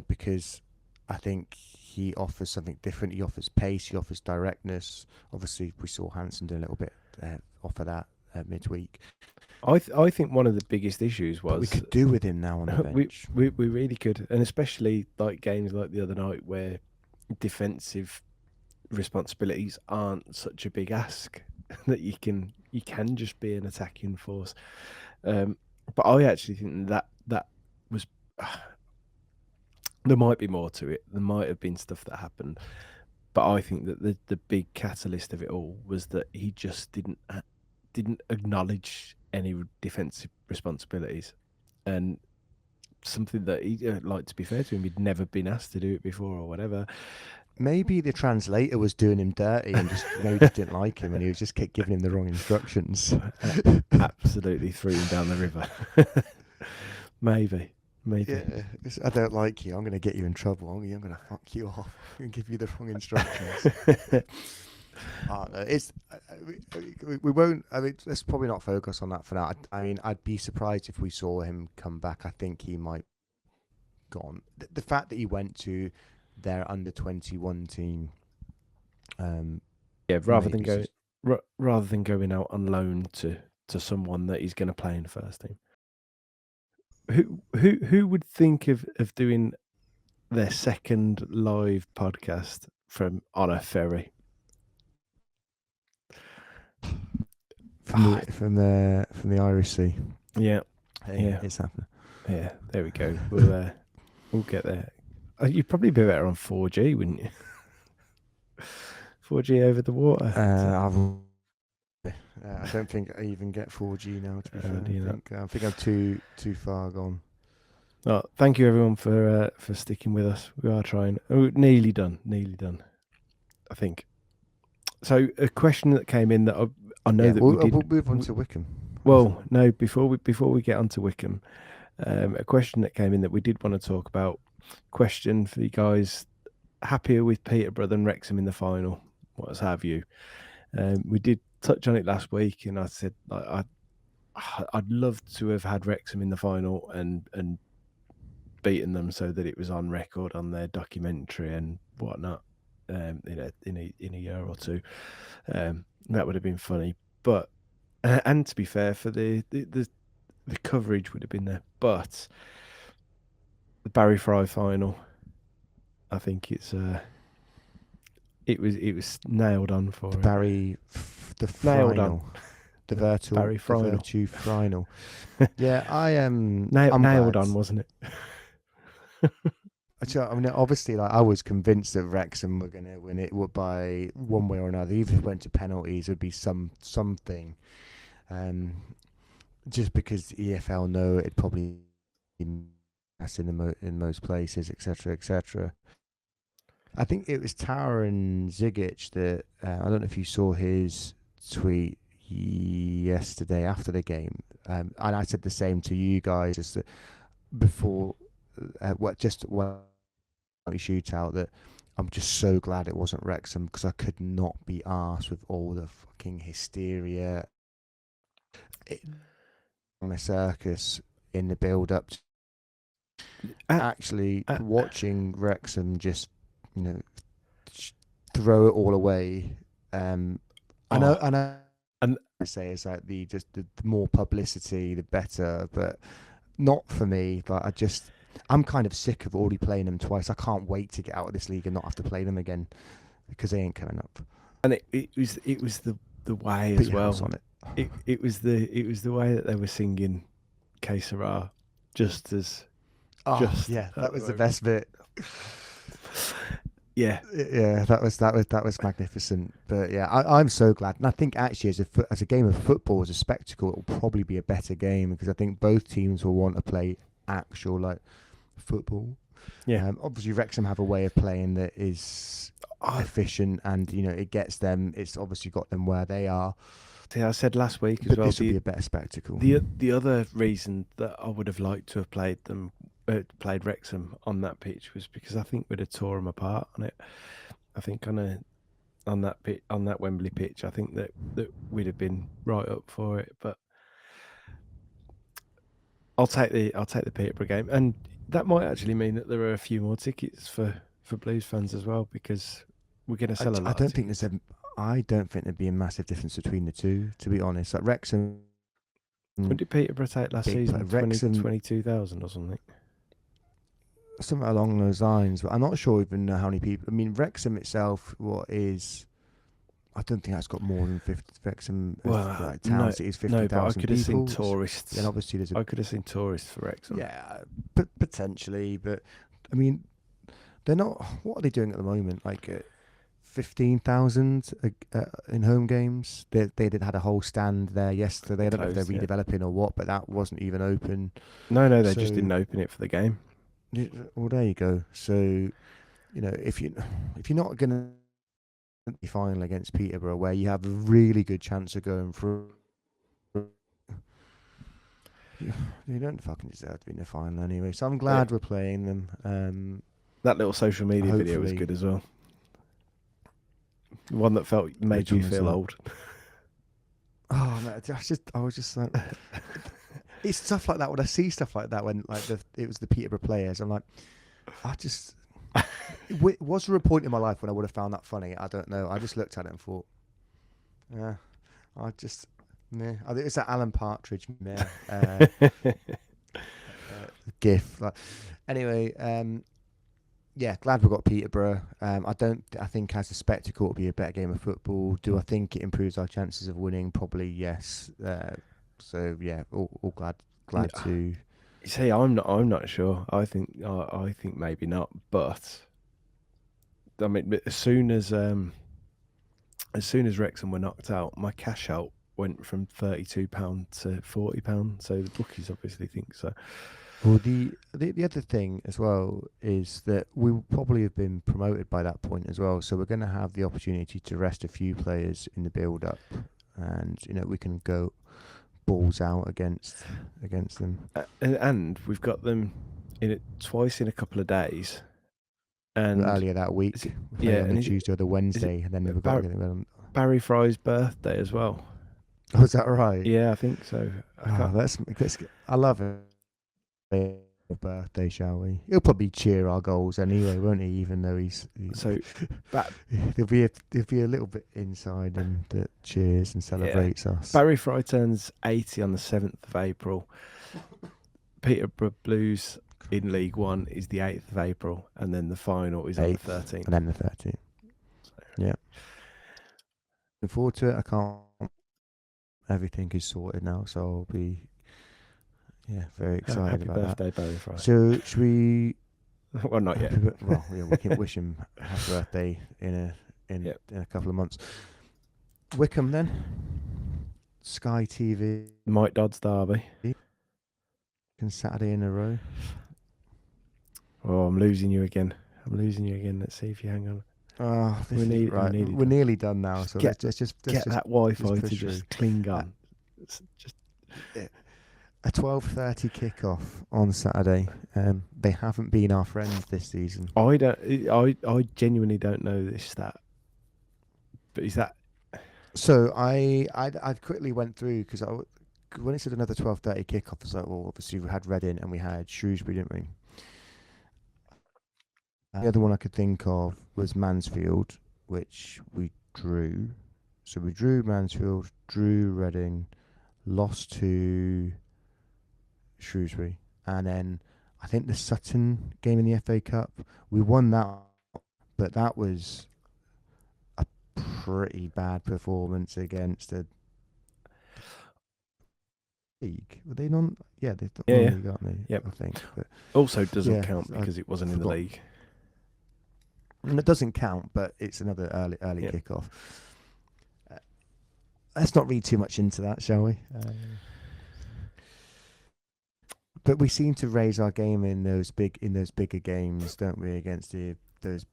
because I think he offers something different. He offers pace. He offers directness. Obviously, we saw Hansen do a little bit offer that midweek. I think one of the biggest issues But we was could do with him now on the bench. we really could, and especially like games like the other night where defensive responsibilities aren't such a big ask that you can just be an attacking force. But I actually think that was there might be more to it. There might have been stuff that happened, but I think that the big catalyst of it all was that he just didn't acknowledge any defensive responsibilities, and something that he like, to be fair to him, he'd never been asked to do it before or whatever. Maybe the translator was doing him dirty and just maybe just didn't like him, and he was just kept giving him the wrong instructions. Absolutely threw him down the river. Maybe. Yeah, I don't like you. I'm going to get you in trouble. I'm going to fuck you off and give you the wrong instructions. No, it's we won't. I mean, let's probably not focus on that for now. I mean, I'd be surprised if we saw him come back. I think he might gone. The fact that he went to their under-21 team. Yeah, rather than maybe going out on loan to someone that he's going to play in the first team. Who would think of doing their second live podcast from on a ferry? from the Irish Sea. Yeah, Hey, yeah. it's happening. Yeah, there we go. We'll get there. You'd probably be better on 4G, wouldn't you? 4G over the water. I don't think I even get 4G now. To be fair, do you I think I'm too far gone. Well, thank you everyone for sticking with us. We are trying. Oh, nearly done. I think. So a question that came in that I know that we'll move on to Wycombe. Well, no, before we get onto Wycombe, a question that came in that we did want to talk about. Question for you guys: happier with Peterborough than Wrexham in the final? What have you? We did touch on it last week, and I said I'd love to have had Wrexham in the final and beaten them so that it was on record on their documentary and whatnot. In a year or two, that would have been funny. But and to be fair, for the coverage would have been there. But the Barry Fry final, I think it was nailed on for Barry, the nailed final, on. the Virtu final. Yeah, I am nailed on, wasn't it? I mean, obviously, like I was convinced that Wrexham were going to win it by one way or another. Even if it went to penalties, it would be something. Just because the EFL know it'd probably be in most places, etc., etc. I think it was Taron Zigic that I don't know if you saw his tweet yesterday after the game, and I said the same to you guys just that before shootout, that I'm just so glad it wasn't Wrexham, because I could not be arsed with all the fucking hysteria on a circus in the build up to actually watching Wrexham just throw it all away. I know and I say it's like the more publicity the better, but not for me. But I'm kind of sick of already playing them twice. I can't wait to get out of this league and not have to play them again, because they ain't coming up. And it was the way as well. On it. It was the way that they were singing Que Sera, that was the best bit. Yeah, that was magnificent. But yeah, I'm so glad, and I think actually as a game of football, as a spectacle, it will probably be a better game, because I think both teams will want to play actual like football. Yeah. Obviously Wrexham have a way of playing that is efficient, and it gets them. It's obviously got them where they are. See, I said last week as well. This will be a better spectacle. The other reason that I would have liked to have played Wrexham on that pitch was because I think we'd have tore them apart on it. I think on that Wembley pitch, I think that we'd have been right up for it. But I'll take the Peterborough game, and that might actually mean that there are a few more tickets for Blues fans as well, because we're going to sell a lot. I don't think there'd be a massive difference between the two, to be honest. Like Wrexham What did Peterborough take last Big season? player. Wrexham- 22,000 or something. something along those lines, but I'm not sure even how many people. I mean, Wrexham itself, I don't think that's got more than 50. Wrexham, like town city is 50,000 but I could have seen people. tourists. And obviously there's I could have seen tourists for Wrexham. yeah, but potentially, but I mean, they're not. What are they doing at the moment? Like 15,000 in home games. They had a whole stand there yesterday. I don't know if they're Closed, yeah. redeveloping or what, but that wasn't even open. No, they So- just didn't open it for the game. Well, there you go. So, if you're not gonna be final against Peterborough, where you have a really good chance of going through, you don't fucking deserve to be in the final anyway. So I'm glad we're playing them. That little social media video was Hopefully. good as well. One that made Which you one was feel that? old. Oh no, I was just like, it's stuff like that. When I see stuff like that, when it was the Peterborough players, I'm like, was there a point in my life when I would have found that funny? I don't know. I just looked at it and thought, yeah, meh. I think it's that Alan Partridge meh, gif. Anyway, yeah, glad we got Peterborough. I think as a spectacle it'll be a better game of football. Do I think it improves our chances of winning? Probably yes. So yeah, all glad to. You see, I'm not sure. I think maybe not. But I mean, as soon as Wrexham were knocked out, my cash out went from £32 to £40. So the bookies obviously think so. Well, the other thing as well is that we will probably have been promoted by that point as well. So we're going to have the opportunity to rest a few players in the build-up, and we can go balls out against them. And we've got them in it twice in a couple of days. And Earlier that week, yeah, on the Tuesday or the Wednesday, and then we've got Barry Fry's birthday as well. Oh, is that right? Yeah, I think so. I love it. Birthday, shall we? He'll probably cheer our goals anyway, won't he? Even though he's so there'll be a little bit inside him that cheers and celebrates us. Barry Fry turns 80 on the 7th of April. Peterborough Blues in League One is the 8th of April, and then the final is on the 13th. And then the 13th. Yeah. Looking forward to it. I can't. Everything is sorted now, so I'll be. Yeah, very excited about Happy birthday, Barry Fry. So, should we? Well, not yet. Well, yeah, we can wish him a happy birthday in a couple of months. Wycombe then. Sky TV. Mike Dodd's derby. Saturday in a row. Oh, I'm losing you again. Let's see if you hang on. Oh, we're nearly done now. So let's just get that Wi-Fi to just cling on. Just a 12:30 kickoff on Saturday. They haven't been our friends this season. I genuinely don't know this stat. But is that? So I quickly went through because when it said another 12:30 kickoff, I was like, well, obviously we had Reading and we had Shrewsbury, didn't we? The other one I could think of was Mansfield, which we drew. So we drew Mansfield, drew Reading, lost to Shrewsbury, and then I think the Sutton game in the FA Cup, we won that, but that was a pretty bad performance against a league. Were they non? Yeah, they've non-league, aren't they? Yep. I think. But also doesn't count because it wasn't in the league. And it doesn't count, but it's another early kickoff. Let's not read too much into that, shall we? But we seem to raise our game in those bigger games, don't we? Against those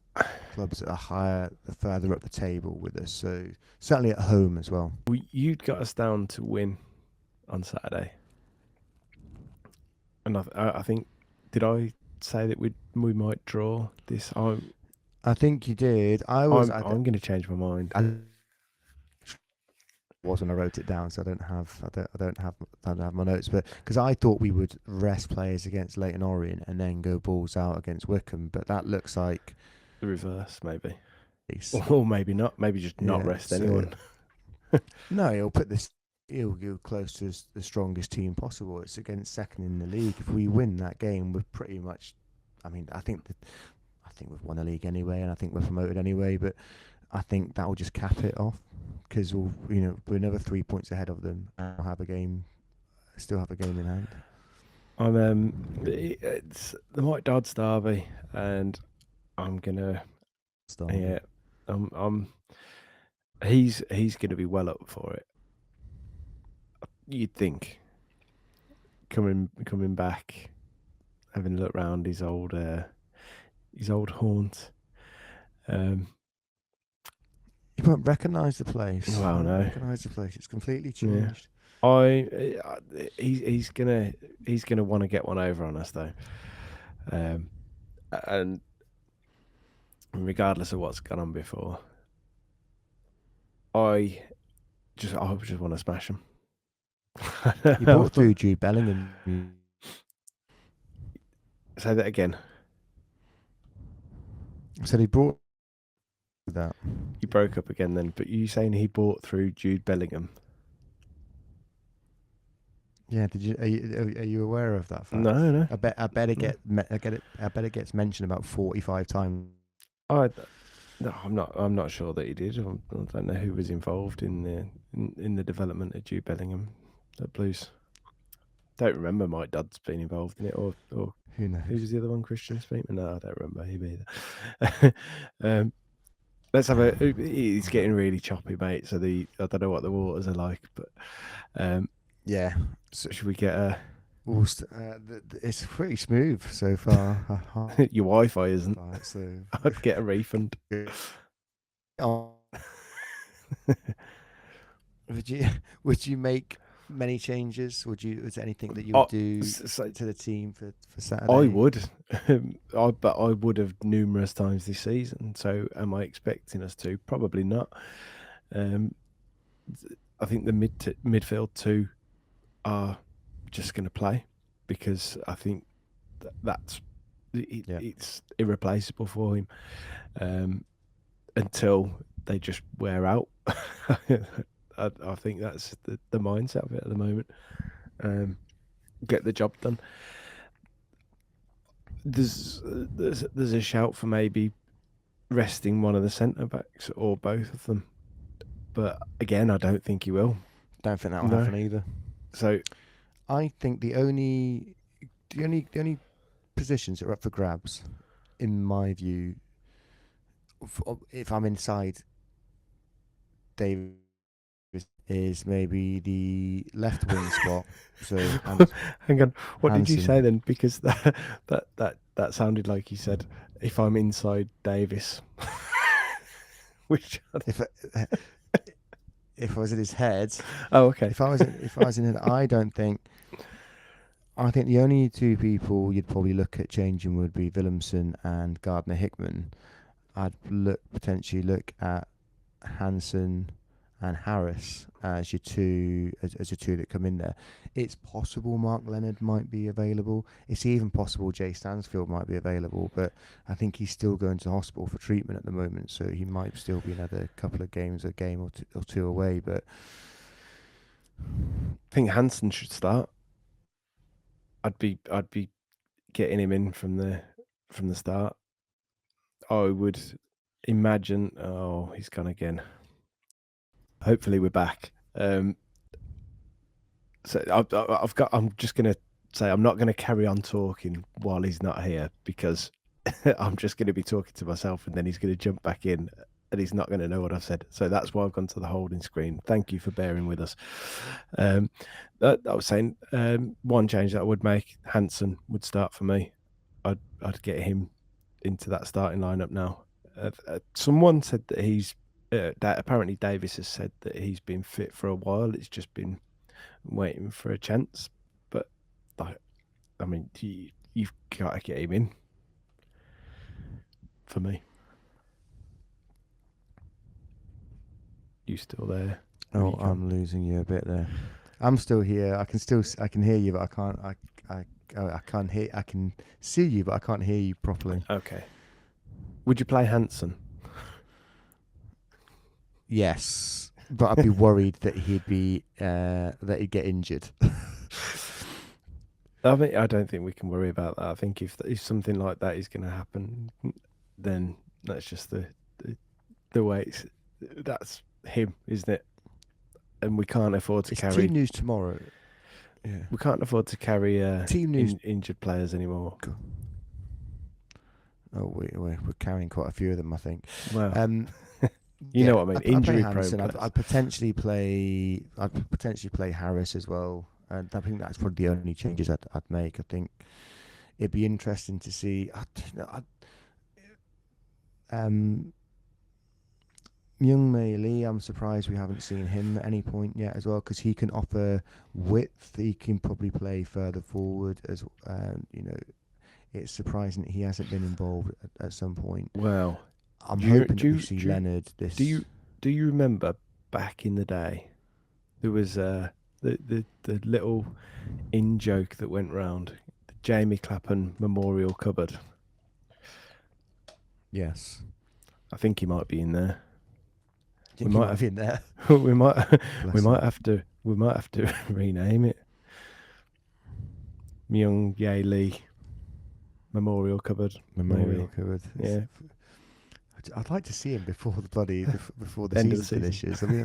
clubs that are further up the table with us. So certainly at home as well. You'd got us down to win on Saturday, and I think, did I say that we might draw this? I think you did. I'm going to change my mind. Wasn't I wrote it down, so I don't have my notes, but because I thought we would rest players against Leyton Orient and then go balls out against Wycombe, but that looks like the reverse, maybe, or maybe not. Maybe just not rest anyone. No, he'll put this he'll go close to the strongest team possible. It's against second in the league. If we win that game, we're pretty much. I mean, I think we've won the league anyway, and I think we're promoted anyway. But I think that will just cap it off because we're another 3 points ahead of them and still have a game in hand. It's the Mike Dodds derby, and I'm gonna yeah, he's gonna be well up for it. You'd think coming back, having a look round his old haunt. You won't recognise the place. Well, no. Recognise the place. It's completely changed. He's gonna want to get one over on us though, and regardless of what's gone on before, I just want to smash him. You brought through Jude Bellingham. Say that again. I said he brought that. You broke up again then, but you saying he bought through Jude Bellingham? Yeah, did you? Are you aware of that fact? No. I bet it gets mentioned about 45 times. No, I'm not sure that he did. I don't know who was involved in the development of Jude Bellingham at Blues. Don't remember Mike Dodds being involved in it, or Who knows? who was the other one? Christian Speakman? No, I don't remember him either. Let's have a. It's getting really choppy, mate. So I don't know what the waters are like, but Yeah. So should we get a? it's pretty smooth so far. Your Wi-Fi isn't. So I'd get a refund. Would you make many changes? Is there anything that you would do to the team for Saturday? I would, but I would have numerous times this season. So, am I expecting us to? Probably not. I think the midfield two are just going to play because I think it's irreplaceable for him until they just wear out. I think that's the mindset of it at the moment. Get the job done. There's a shout for maybe resting one of the centre backs or both of them, but again, I don't think he will. Don't think that will happen either. So, I think the only positions that are up for grabs, in my view, if I'm inside David, is maybe the left wing spot. So hang on, what did you say then? Because that sounded like you said, if I'm inside Davis. Which if I was in his head. Oh, okay. If I was in it, I think the only two people you'd probably look at changing would be Willemsen and Gardner Hickman. I'd potentially look at Hansen and Harris as your two that come in there. It's possible Mark Leonard might be available. It's even possible Jay Stansfield might be available, but I think he's still going to hospital for treatment at the moment, so he might still be another couple of games, a game or two away. But I think Hansen should start. I'd be getting him in from the start. I would imagine. Oh, he's gone again. Hopefully we're back. So I'm just going to say I'm not going to carry on talking while he's not here because I'm just going to be talking to myself and then he's going to jump back in and he's not going to know what I've said. So that's why I've gone to the holding screen. Thank you for bearing with us. I was saying one change that I would make, Hansen would start for me. I'd get him into that starting lineup now. Someone said that that apparently Davis has said that he's been fit for a while. It's just been waiting for a chance. But I mean, you've got to get him in for me. You still there? Oh, I'm losing you a bit there. I'm still here. I can hear you, but I can't. I can't hear. I can see you, but I can't hear you properly. Okay. Would you play Hansen? Yes. but I'd be worried that he'd get injured. I mean, I don't think we can worry about that. I think if something like that is going to happen, then that's just the way that's him, isn't it? And we can't afford to It's carry. team news tomorrow. Yeah. We can't afford to carry Team news. injured players anymore. Oh, we're carrying quite a few of them, I think. Well, You know what I mean. Injury prone Hansen. players. I'd potentially play Harris as well, and I think that's probably the only changes I'd make. I think it'd be interesting to see. Young Mei Lee, I'm surprised we haven't seen him at any point yet as well, because he can offer width. He can probably play further forward as it's surprising that he hasn't been involved at some point. Well, I'm hoping that we see Leonard this. Do you remember back in the day there was the little in joke that went round, the Jamie Clapham Memorial Cupboard? Yes. I think he might be in there. We might have in there. we might have to rename it. Myung Yae Lee Memorial Cupboard. Memorial Cupboard. Yeah. I'd like to see him before the End of season the finishes. I mean,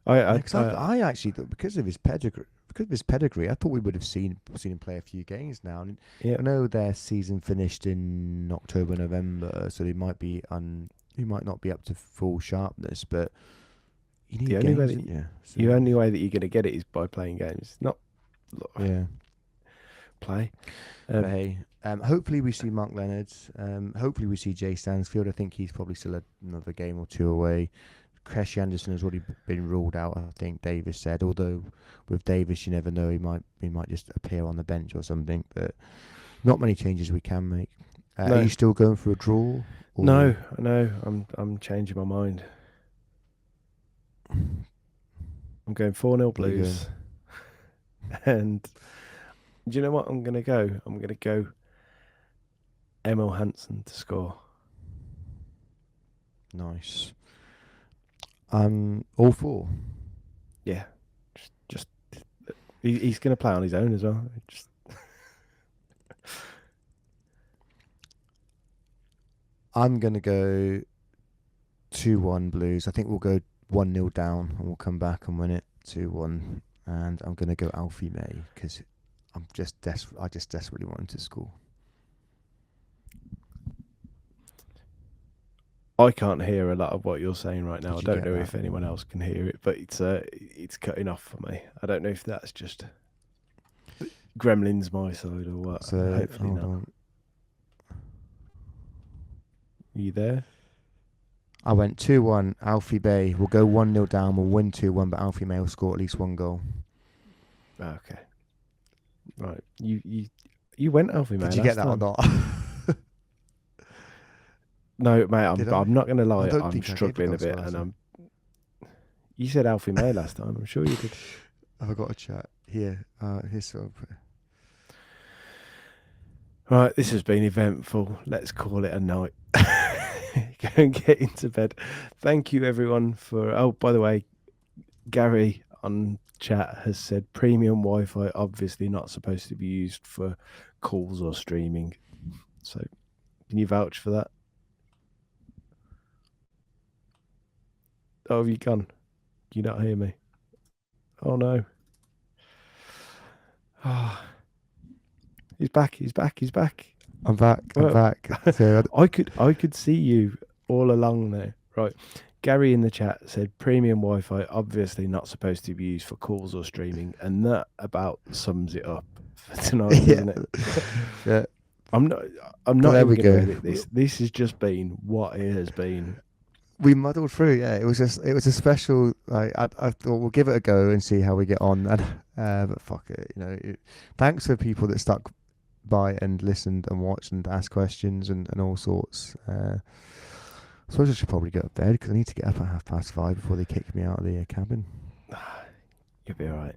that's I actually thought because of his pedigree, I thought we would have seen him play a few games now. And yeah. I know their season finished in October, November, so he might not be up to full sharpness. But you need the only way that you're going to get it is by playing games, not play. Hopefully we see Mark Leonard. Hopefully we see Jay Stansfield. I think he's probably still another game or two away. Cressy Anderson has already been ruled out, I think Davis said. Although with Davis, you never know, he might just appear on the bench or something. But not many changes we can make. No. Are you still going for a draw? No. I'm changing my mind. I'm going 4-0 Blues. And do you know what I'm going to go? I'm going to go Emil Hansen to score. Nice. All four. Yeah, just he's going to play on his own as well. I'm going to go 2-1 Blues. I think we'll go 1-0 down and we'll come back and win it 2-1. And I'm going to go Alfie May because I just desperately want him to score. I can't hear a lot of what you're saying right now. I Did you don't get know that? if anyone else can hear it, but it's cutting off for me. I don't know if that's just Gremlins my side or what. So Hopefully hold not. on. Are you there? I went 2-1 Alfie May. We'll go 1-0 down. We'll win 2-1, but Alfie May will score at least one goal. Okay. Right. You went Alfie May. Did you get that or not? No, mate. Did I? I'm not going to lie. I don't I'm think I gave struggling a it bit, last and time. You said Alfie May last time. I'm sure you did. Have I got a chat here? Here's some. Right. This has been eventful. Let's call it a night. Go and get into bed. Thank you, everyone, for. Oh, by the way, Gary on chat has said premium Wi-Fi obviously not supposed to be used for calls or streaming. So, can you vouch for that? Oh, have you gone? Can you not hear me? Oh no. Ah, he's back. I'm back. So I could see you all along there. Right. Gary in the chat said premium Wi-Fi obviously not supposed to be used for calls or streaming, and that about sums it up for tonight, doesn't it? Yeah. I'm not there even we going to go. edit this. This has just been what it has been. We muddled through. Yeah, it was a special. I thought we'll give it a go and see how we get on. And but fuck it, thanks for people that stuck by and listened and watched and asked questions and all sorts. I suppose I should probably go to bed because I need to get up at 5:30 before they kick me out of the cabin. You'll be all right.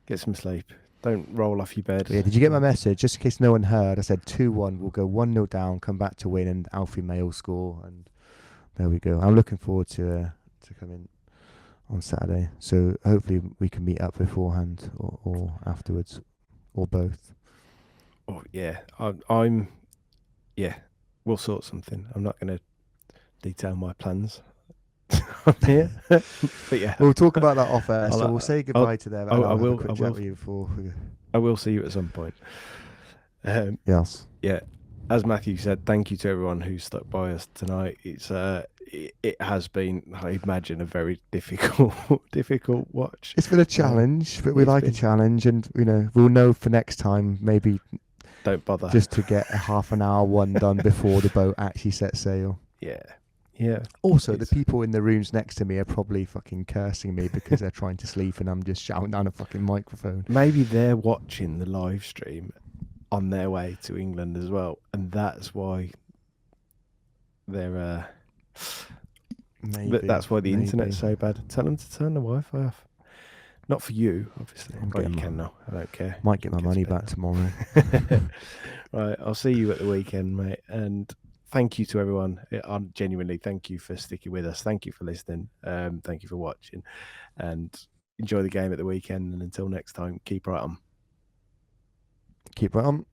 Get some sleep. Don't roll off your bed. But yeah, did you get my message? Just in case no one heard, I said 2-1. We'll go 1-0 down, come back to win, and Alfie May will score. And there we go. I'm looking forward to coming on Saturday. So hopefully we can meet up beforehand or afterwards, or both. Oh yeah, I'm yeah. We'll sort something. I'm not going to detail my plans on here, but yeah, We'll talk about that off air. I'll- So we'll say goodbye to them. And I I'll have will- a quick I chat will. with you before. I will see you at some point. Yes. Yeah, as Matthew said, thank you to everyone who stuck by us tonight. It's it has been, I imagine, a very difficult watch. It's been a challenge, but we it's like a been- challenge, and we'll know for next time. Maybe Don't bother. just to get a half an hour one done before the boat actually sets sail. Yeah. Also, It's- the people in the rooms next to me are probably fucking cursing me because they're trying to sleep and I'm just shouting down a fucking microphone. Maybe they're watching the live stream on their way to England as well, and that's why they're. Maybe. That's why the maybe. internet's so bad. Tell them to turn the Wi-Fi off. Not for you, obviously. I'm But you getting can now. I don't care. Might get my Gets money better. back tomorrow. Right, I'll see you at the weekend, mate. And thank you to everyone. I'm genuinely thank you for sticking with us. Thank you for listening. Thank you for watching, and enjoy the game at the weekend. And until next time, keep right on. Keep right on.